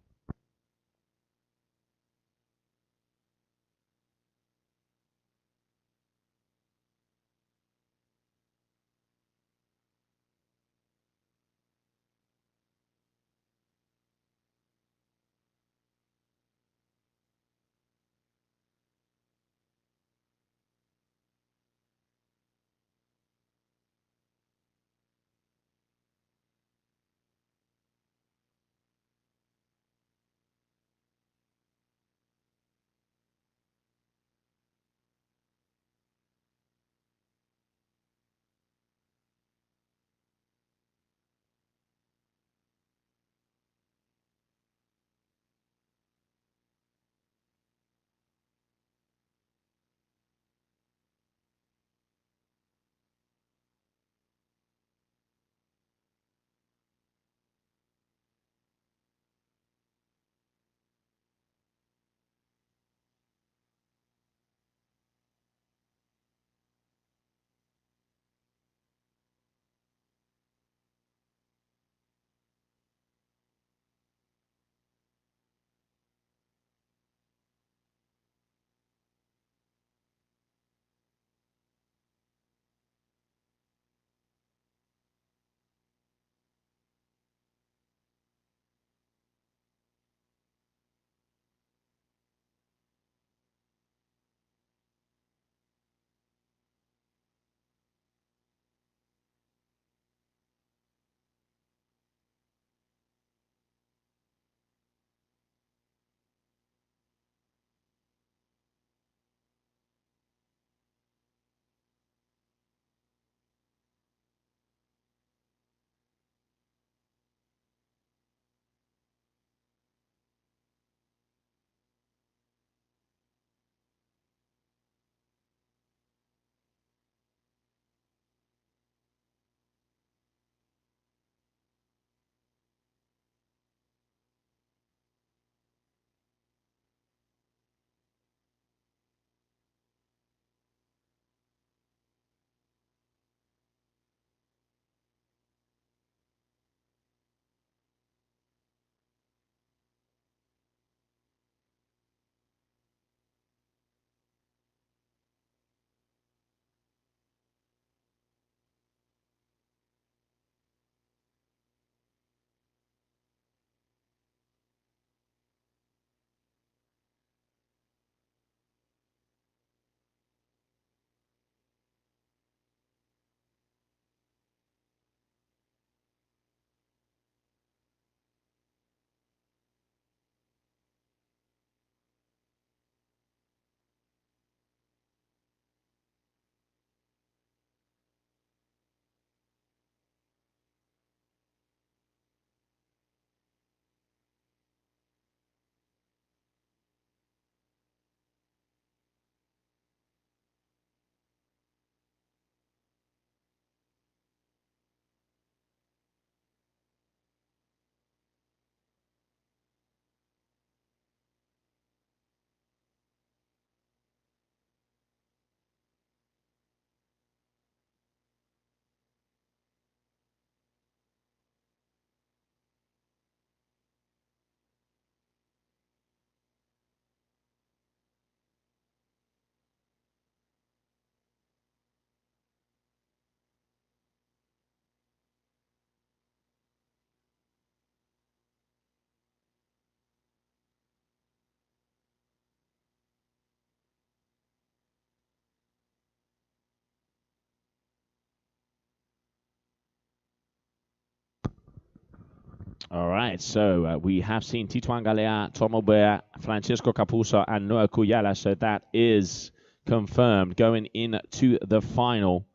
All right, so we have seen Titouan Galea, Tom Aubert, Francisco Capuzzo, and Noah Kuyala. So that is confirmed going into the final.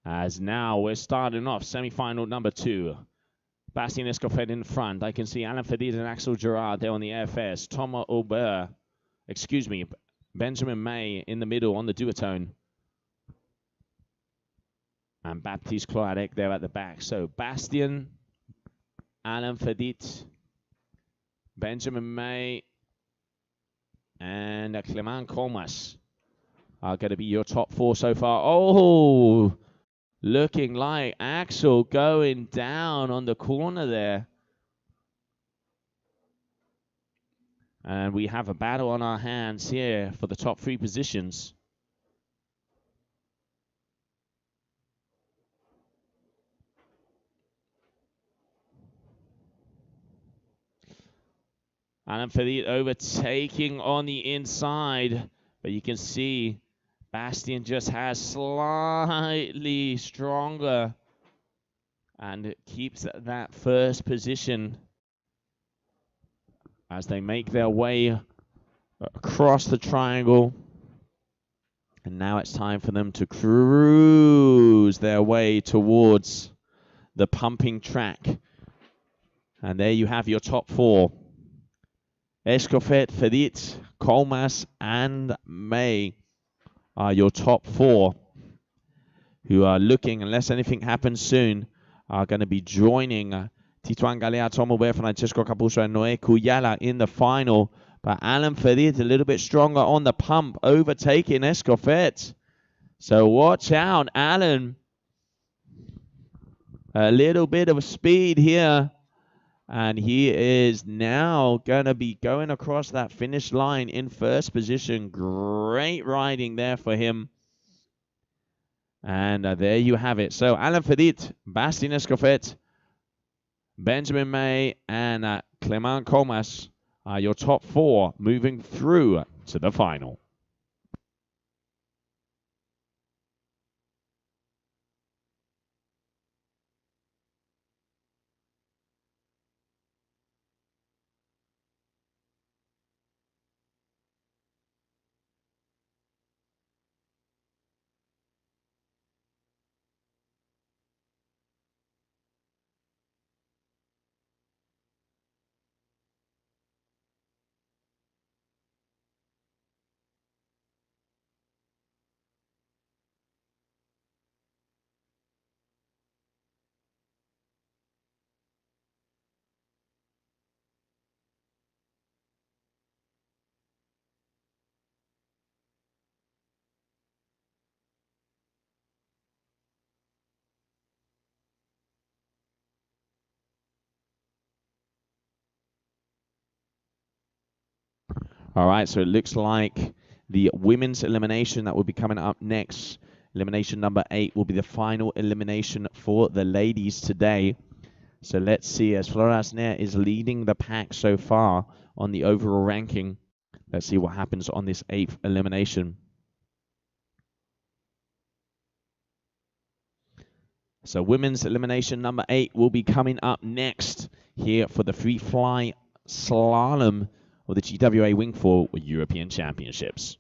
As now we're starting off semi-final number 2. Bastien Escoffet in front. I can see Alain Fedit and Axel Gerard there on the AFS. Tom Aubert, Benjamin May in the middle on the duotone. And Baptiste Cloadec there at the back. So Bastien, Alain Fedit, Benjamin May and Clement Comas are going to be your top 4 so far. Oh, looking like Axel going down on the corner there. And we have a battle on our hands here for the top 3 positions. Alan Farid overtaking on the inside, but you can see Bastien just has slightly stronger and it keeps that first position as they make their way across the triangle. And now it's time for them to cruise their way towards the pumping track. And there you have your top 4. Escofet, Fedit, Colmas, and May are your top 4 who are looking, unless anything happens soon, are going to be joining Tituan Galea, Tom Aubert, Francesco Capuzzo, and Noé Cuyala in the final. But Alan Fedit a little bit stronger on the pump, overtaking Escofet. So watch out, Alan. A little bit of speed here. And he is now going to be going across that finish line in first position. Great riding there for him. And there you have it. So Alan Fedit, Bastien Escofet, Benjamin May, and Clement Comas are your top 4 moving through to the final. All right, so it looks like the women's elimination that will be coming up next. Elimination number 8 will be the final elimination for the ladies today. So let's see, as Florence Nair is leading the pack so far on the overall ranking. Let's see what happens on this 8th elimination. So women's elimination number 8 will be coming up next here for the Freefly Slalom of the GWA Wingfoil European Championships.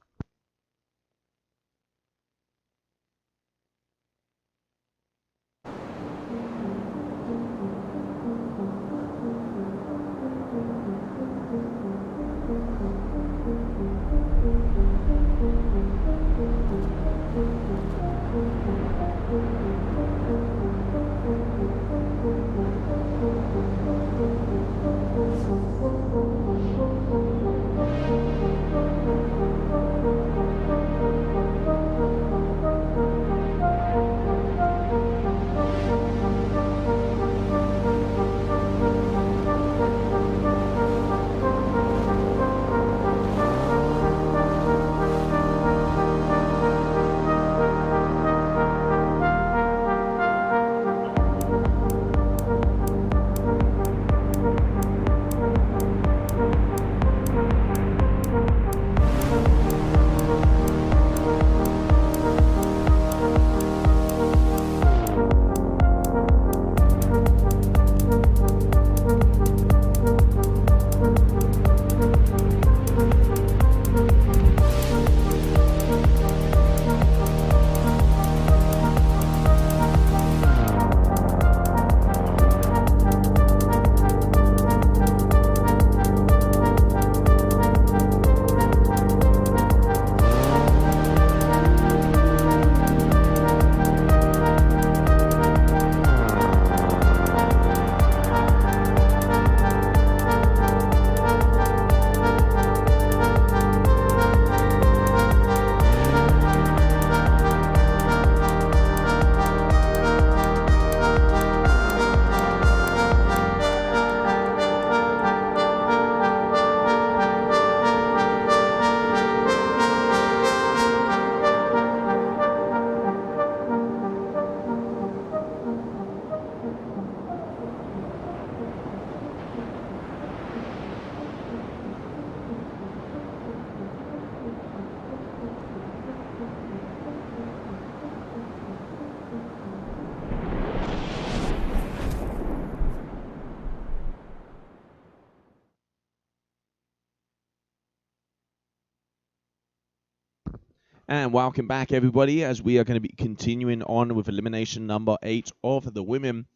And welcome back, everybody, as we are going to be continuing on with elimination number 8 of the women.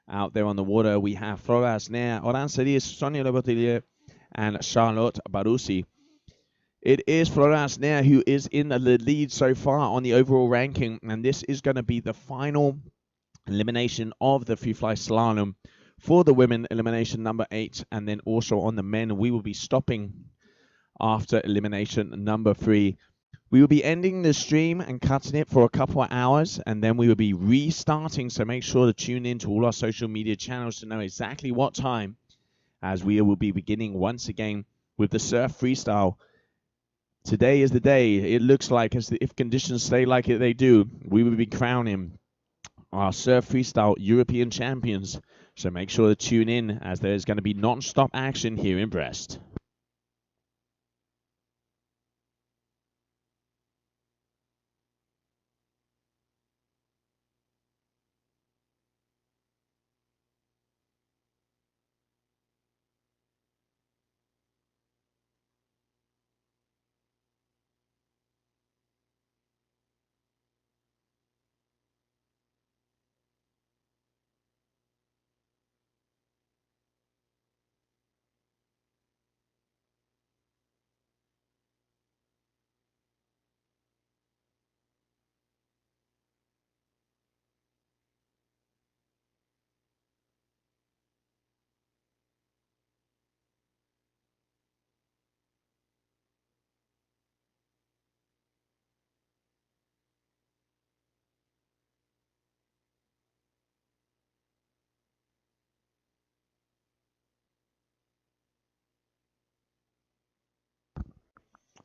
Out there on the water, we have Flora Asner, Oran Celis, Sonia Lebotelier, and Charlotte Barussi. It is Flora Asner who is in the lead so far on the overall ranking, and this is going to be the final elimination of the Freefly Slalom for the women, elimination number 8, and then also on the men, we will be stopping after elimination number 3. We will be ending the stream and cutting it for a couple of hours, and then we will be restarting, so make sure to tune in to all our social media channels to know exactly what time, as we will be beginning once again with the surf freestyle. Today is the day. It looks like, if conditions stay like they do, we will be crowning our surf freestyle European champions, so make sure to tune in, as there is going to be non-stop action here in Brest.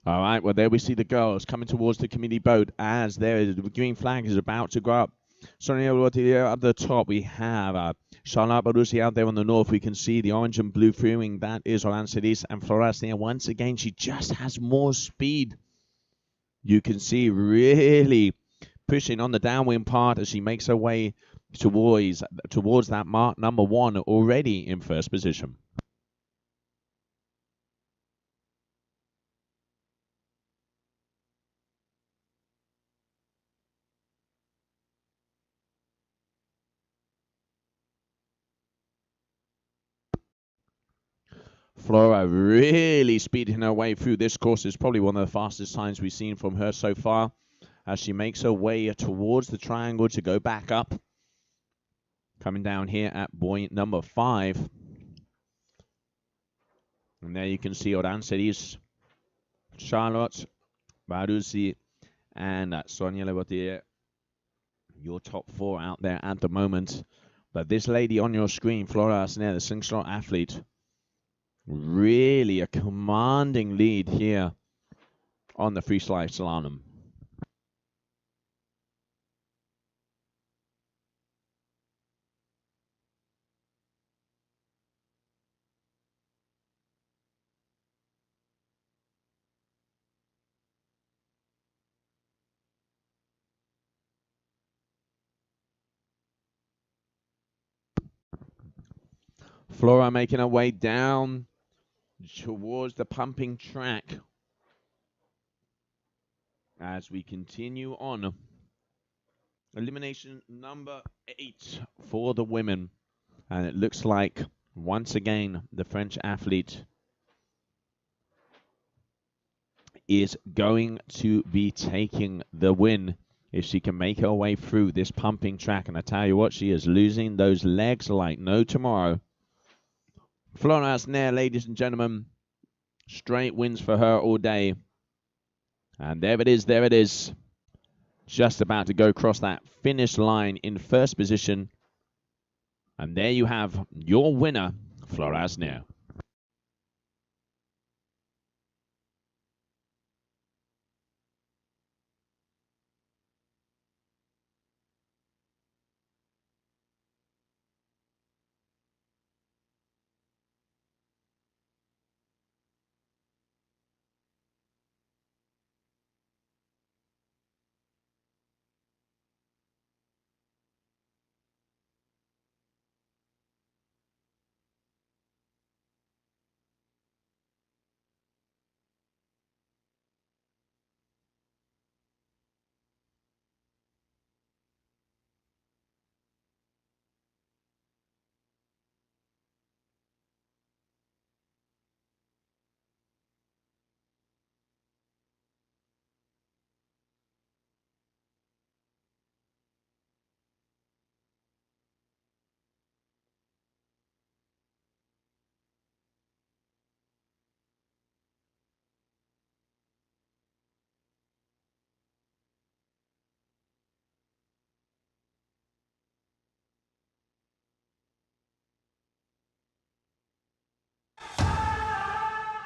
All right, well, there we see the girls coming towards the committee boat as the green flag is about to go up. Sonia Lotilia at the top, we have Charlotte Barussi out there on the north. We can see the orange and blue freewing. That is Orancelis and Florasnia. Once again, she just has more speed. You can see really pushing on the downwind part as she makes her way towards that mark number 1, already in first position. Flora really speeding her way through this course. Is probably one of the fastest times we've seen from her so far, as she makes her way towards the triangle to go back up. Coming down here at buoy number 5. And there you can see Orancelis, Charlotte Barussi, and Sonia Lebotier. Your top 4 out there at the moment. But this lady on your screen, Flora Asner, the slingshot athlete, really a commanding lead here on the Freestyle Slalom. Flora making her way down towards the pumping track as we continue on. Elimination number 8 for the women. And it looks like, once again, the French athlete is going to be taking the win if she can make her way through this pumping track. And I tell you what, she is losing those legs like no tomorrow. Florence Nair, ladies and gentlemen, straight wins for her all day. And there it is, there it is. Just about to go across that finish line in first position. And there you have your winner, Florence Nair.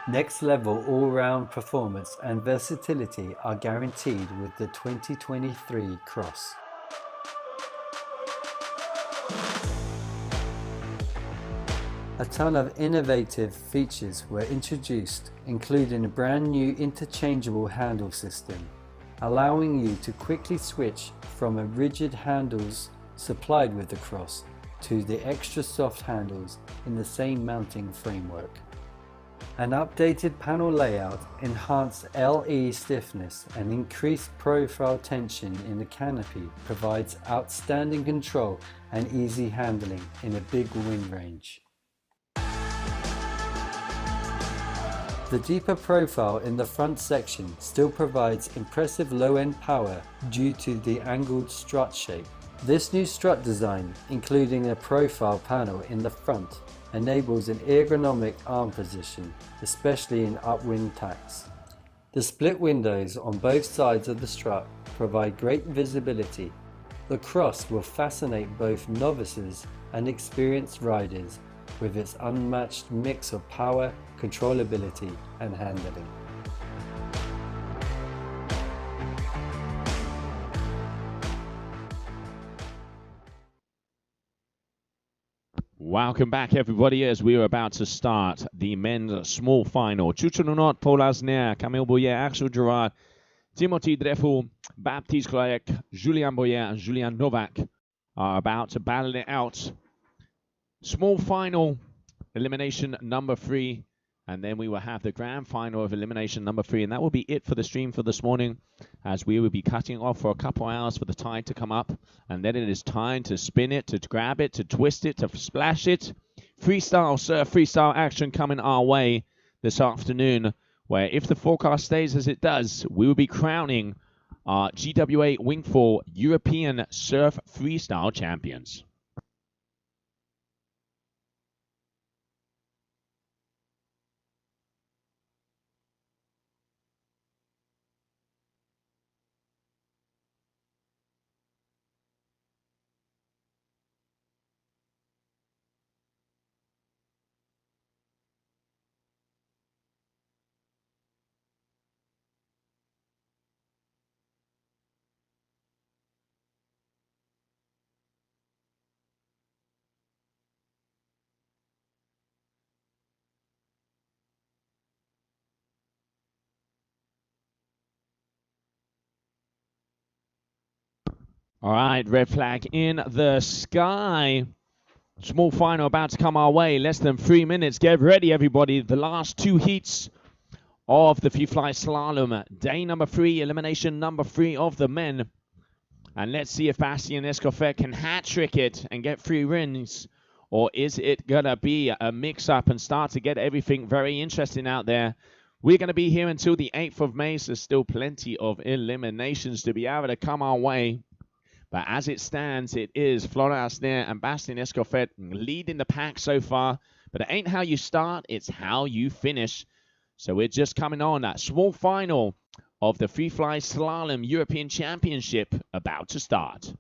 Next level all-round performance and versatility are guaranteed with the 2023 Cross. A ton of innovative features were introduced, including a brand new interchangeable handle system, allowing you to quickly switch from a rigid handles supplied with the Cross to the extra soft handles in the same mounting framework. An updated panel layout, enhanced LE stiffness and increased profile tension in the canopy provides outstanding control and easy handling in a big wind range. The deeper profile in the front section still provides impressive low-end power due to the angled strut shape. This new strut design, including a profile panel in the front, enables an ergonomic arm position, especially in upwind tacks. The split windows on both sides of the strut provide great visibility. The Cross will fascinate both novices and experienced riders with its unmatched mix of power, controllability and handling. Welcome back, everybody, as we are about to start the men's small final. Chucho Nunot, Paul Asner, Camille Boyer, Axel Gerard, Timothy Dreffel, Baptiste Cloyek, Julien Boyer and Julien Novak are about to battle it out. Small final, elimination number 3, and then we will have the grand final of elimination number 3, and that will be it for the stream for this morning, as we will be cutting off for a couple hours for the tide to come up, and then it is time to spin it, to grab it, to twist it, to splash it. Freestyle, surf, freestyle action coming our way this afternoon, where if the forecast stays as it does, we will be crowning our GWA Wingfoil European Surf Freestyle Champions. All right, red flag in the sky. Small final about to come our way. Less than 3 minutes. Get ready, everybody. The last 2 heats of the Freefly Slalom. Day number 3, elimination number 3 of the men. And let's see if Bastien Escoffet can hat-trick it and get 3 wins. Or is it going to be a mix-up and start to get everything very interesting out there? We're going to be here until the 8th of May, so still plenty of eliminations to be able to come our way. But as it stands, it is Florent Asner and Bastien Escoffet leading the pack so far. But it ain't how you start, it's how you finish. So we're just coming on that small final of the Freefly Slalom European Championship about to start.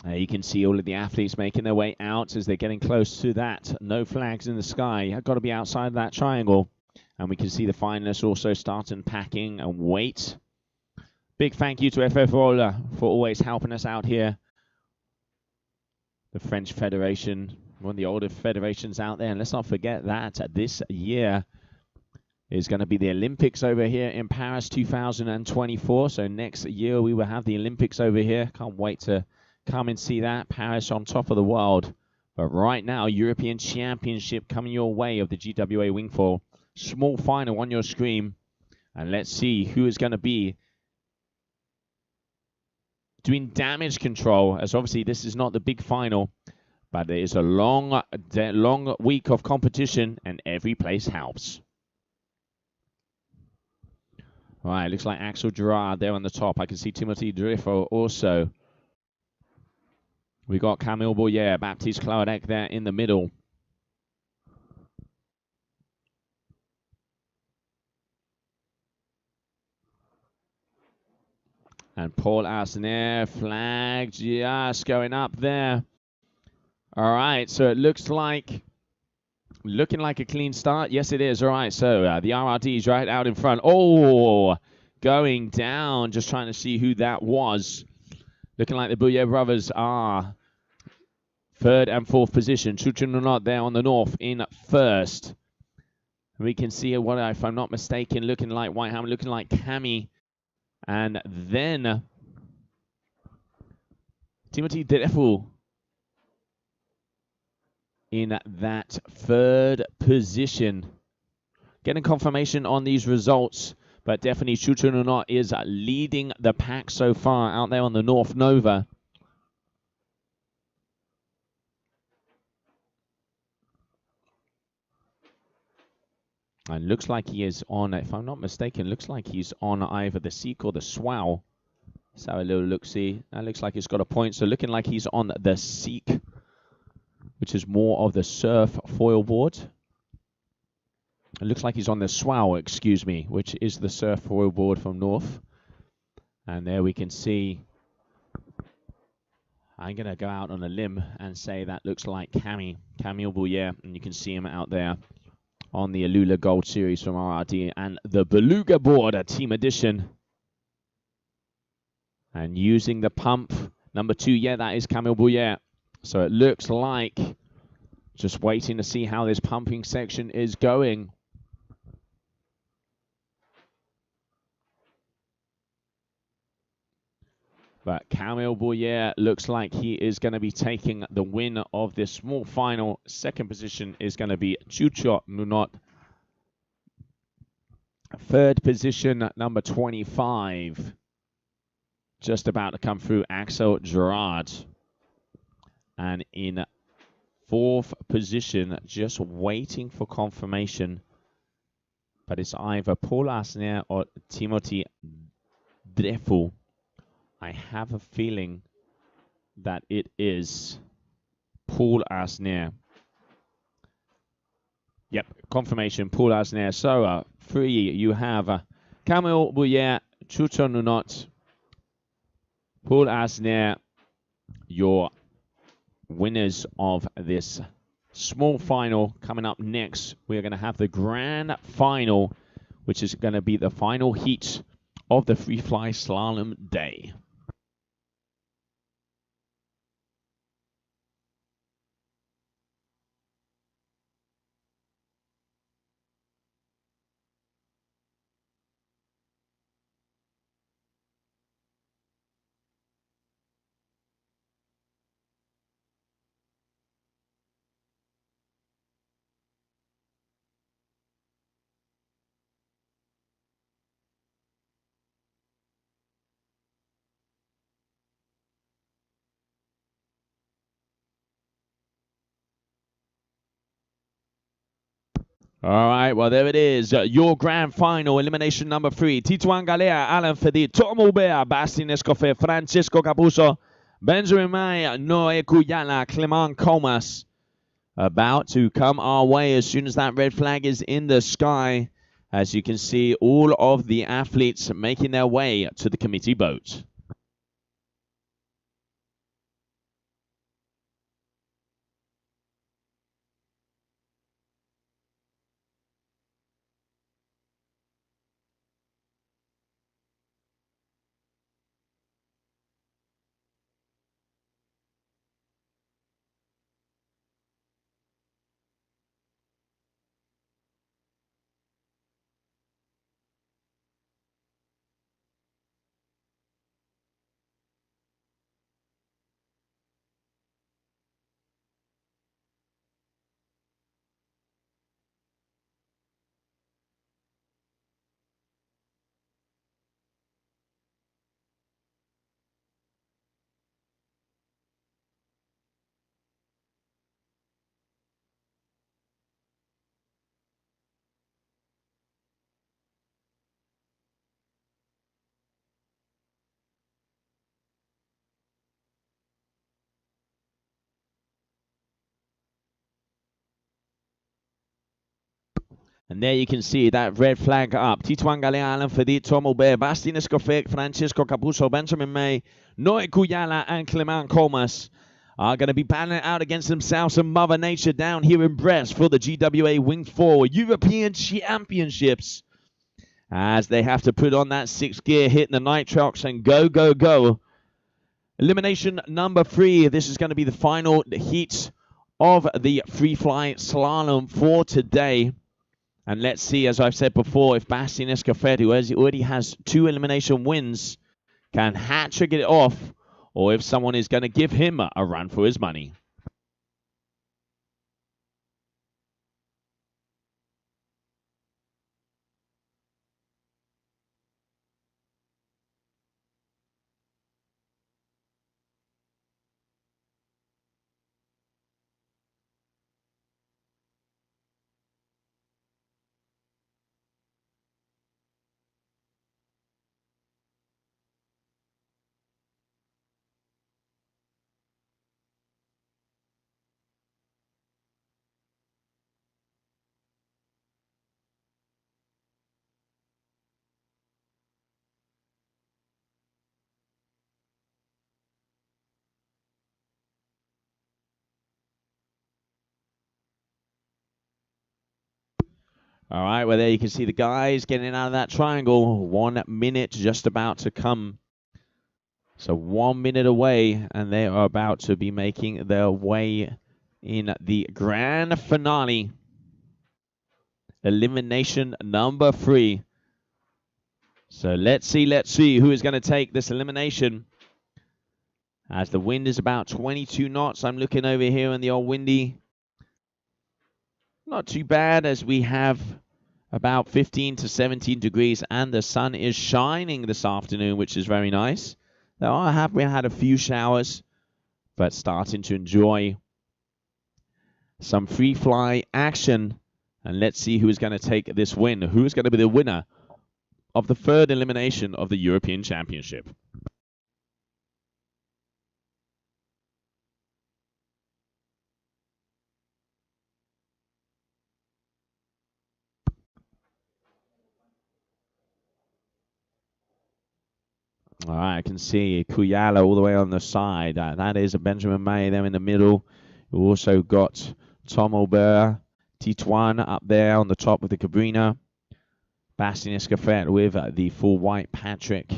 You can see all of the athletes making their way out as they're getting close to that. No flags in the sky. I've got to be outside of that triangle. And we can see the finalists also starting packing and wait. Big thank you to FF Roller for always helping us out here. The French Federation, one of the older federations out there. And let's not forget that this year, is going to be the Olympics over here in Paris 2024. So next year we will have the Olympics over here. Can't wait to come and see that. Paris on top of the world. But right now, European Championship coming your way of the GWA Wingfoil. Small final on your screen. And let's see who is going to be doing damage control, as obviously this is not the big final, but it is a long week of competition, and every place helps. All right, looks like Axel Gerard there on the top. I can see Timothy Drifo also. We got Camille Boyer, Baptiste Claudec there in the middle. And Paul Arsenault, flag just going up there. All right, so it looks like, looking like a clean start. Yes, it is. All right, so the RRD's right out in front. Oh, going down, just trying to see who that was. Looking like the Bouillet brothers are third and fourth position. Chuchununot there on the north in first. We can see what, if I'm not mistaken, looking like Whitehammer, looking like Cami. And then Timothy Drefou in that third position. Getting confirmation on these results, but definitely Chuchununot is leading the pack so far out there on the North Nova. And looks like he is on, if I'm not mistaken, looks like he's on either the Seek or the Swow. Let's have a little look-see. That looks like he's got a point. So looking like he's on the Seek, which is more of the surf foil board. It looks like he's on the Swow, excuse me, which is the surf foil board from North. And there we can see, I'm going to go out on a limb and say that looks like Camille Bouillet, and you can see him out there on the Alula Gold Series from RRD and the Beluga board, a team edition. And using the pump, number 2, yeah, that is Camille Bouillet. So it looks like just waiting to see how this pumping section is going. But Camille Bouillet looks like he is going to be taking the win of this small final. Second position is going to be Chucho Nunot. Third position, number 25. Just about to come through, Axel Gerard. And in fourth position, just waiting for confirmation. But it's either Paul Arsenault or Timothy Drefou. I have a feeling that it is Paul Arsenault. Yep, confirmation, Paul Arsenault. So, 3, you have Camille Bouillet, Chucho Nunot, Paul Arsenault, your winners of this small final. Coming up next, we're going to have the grand final, which is going to be the final heat of the Freefly Slalom Day. All right, well, there it is. Your grand final, elimination number 3. Titouan Galea, Alain Fedi, Tom Aubert, Bastien Escoffier, Francisco Capuzzo, Benjamin May, Noé Cuyala, Clement Comas. About to come our way as soon as that red flag is in the sky. As you can see, all of the athletes making their way to the committee boat. And there you can see that red flag up. Titouan Galea, Alain Fedit, Tom Aubert, Bastien Escoffet, Francesco Capuzzo, Benjamin May, Noé Cuyala, and Clement Comas are going to be battling out against themselves and Mother Nature down here in Brest for the GWA Wingfoil European Championships, as they have to put on that 6th gear, hit the nitrox, and go, go, go. Elimination number 3. This is going to be the final heat of the Freefly Slalom for today. And let's see, as I've said before, if Bastien Escoffet, who already has 2 elimination wins, can hat-trick it off, or if someone is going to give him a run for his money. All right, well, there you can see the guys getting out of that triangle. 1 minute just about to come. So 1 minute away, and they are about to be making their way in the grand finale. Elimination number 3. So let's see who is going to take this elimination. As the wind is about 22 knots. I'm looking over here in the old windy. Not too bad, as we have about 15 to 17 degrees and the sun is shining this afternoon, which is very nice. Though we had a few showers, but starting to enjoy some free fly action. And let's see who is going to take this win. Who is going to be the winner of the 3rd elimination of the European Championship? All right, I can see Cuyala all the way on the side. That is a Benjamin May there in the middle. We also got Tom Aubert, Titouan up there on the top with the Cabrina. Bastien Escoffet with the full white Patrick.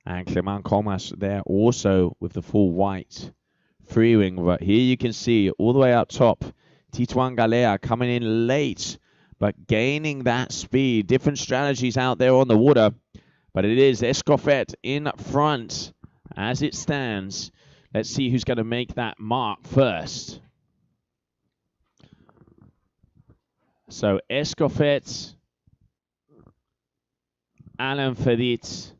And Clement Comas there also with the full white Freewing. But here you can see all the way up top, Titouan Galea coming in late, but gaining that speed. Different strategies out there on the water. But it is Escoffet in front as it stands. Let's see who's going to make that mark first. So Escoffet, Alain Fedit,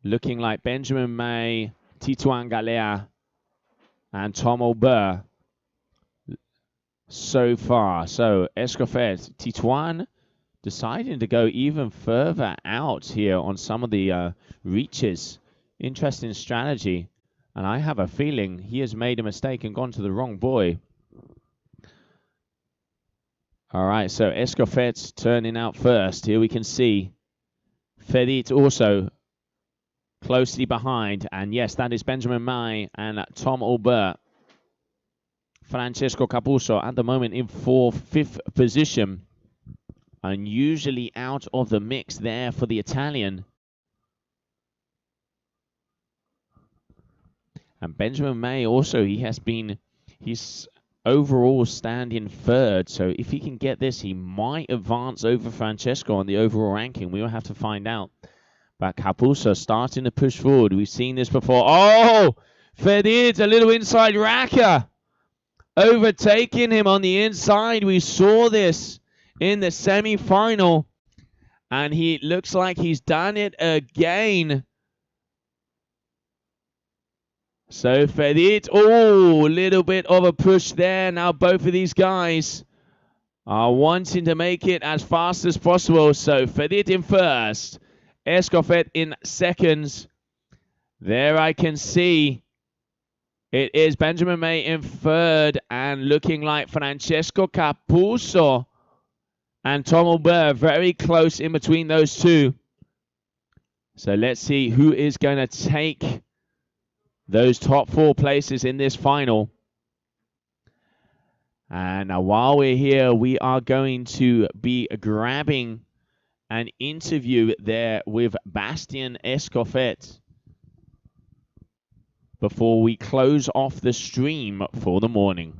looking like Benjamin May, Titouan Galea, and Tom Aubert so far. So Escoffet, Titouan deciding to go even further out here on some of the reaches. Interesting strategy. And I have a feeling he has made a mistake and gone to the wrong buoy. All right, so Escoffet turning out first. Here we can see Fedit also closely behind. And yes, that is Benjamin May and Tom Aubert. Francesco Capuzzo at the moment in 4th, 5th position. Unusually out of the mix there for the Italian. And Benjamin May also, he's overall standing 3rd. So if he can get this, he might advance over Francesco on the overall ranking. We will have to find out. But Capuzzo starting to push forward. We've seen this before. Oh! Fedit, a little inside racker. Overtaking him on the inside. We saw this in the semi-final, and he looks like he's done it again. So Fedit, oh, a little bit of a push there. Now both of these guys are wanting to make it as fast as possible. So Fedit in first, Escoffet in second. There I can see It is Benjamin May in third, and looking like Francesco Capuzzo and Tom Aubert very close in between those two. So let's see who is going to take those top 4 places in this final. And now while we're here, we are going to be grabbing an interview there with Bastien Escoffet before we close off the stream for the morning.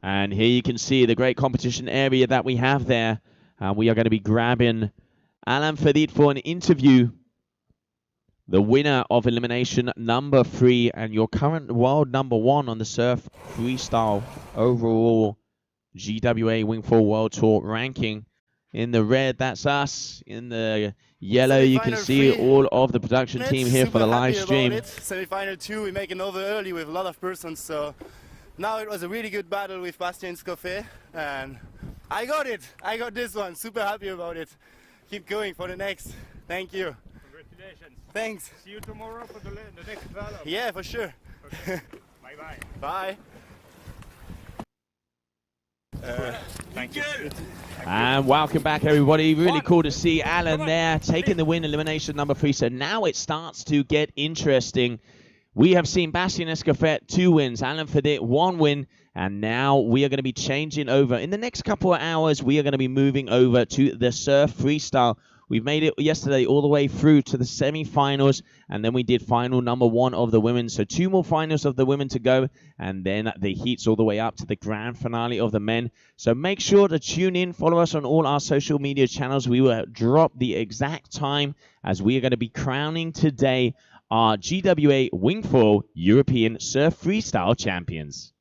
And here you can see the great competition area that we have there. We are going to be grabbing Alain Fedit for an interview. The winner of elimination number 3 and your current world number 1 on the surf freestyle overall GWA Wingfoil World Tour ranking. In the red, that's us. In the yellow, you can see all of the production team here for the live stream. Semi-final 2, we make it over early with a lot of persons, so now it was a really good battle with Bastien Escoffet, and I got it. I got this one. Super happy about it. Keep going for the next. Thank you. Congratulations. Thanks. See you tomorrow for the next Slalom. Yeah, for sure. Okay. Bye-bye. Bye. Thank you. And welcome back, everybody. Really cool to see Alan there taking the win, elimination number 3. So now it starts to get interesting. We have seen Bastien Escoffet 2 wins, Alain Fedit 1 win, and now we are going to be changing over. In the next couple of hours, we are going to be moving over to the surf freestyle. We've made it yesterday all the way through to the semi-finals, and then we did final number 1 of the women. So 2 more finals of the women to go, and then the heats all the way up to the grand finale of the men. So make sure to tune in, follow us on all our social media channels. We will drop the exact time as we are going to be crowning today our GWA Wingfoil European Surf Freestyle Champions.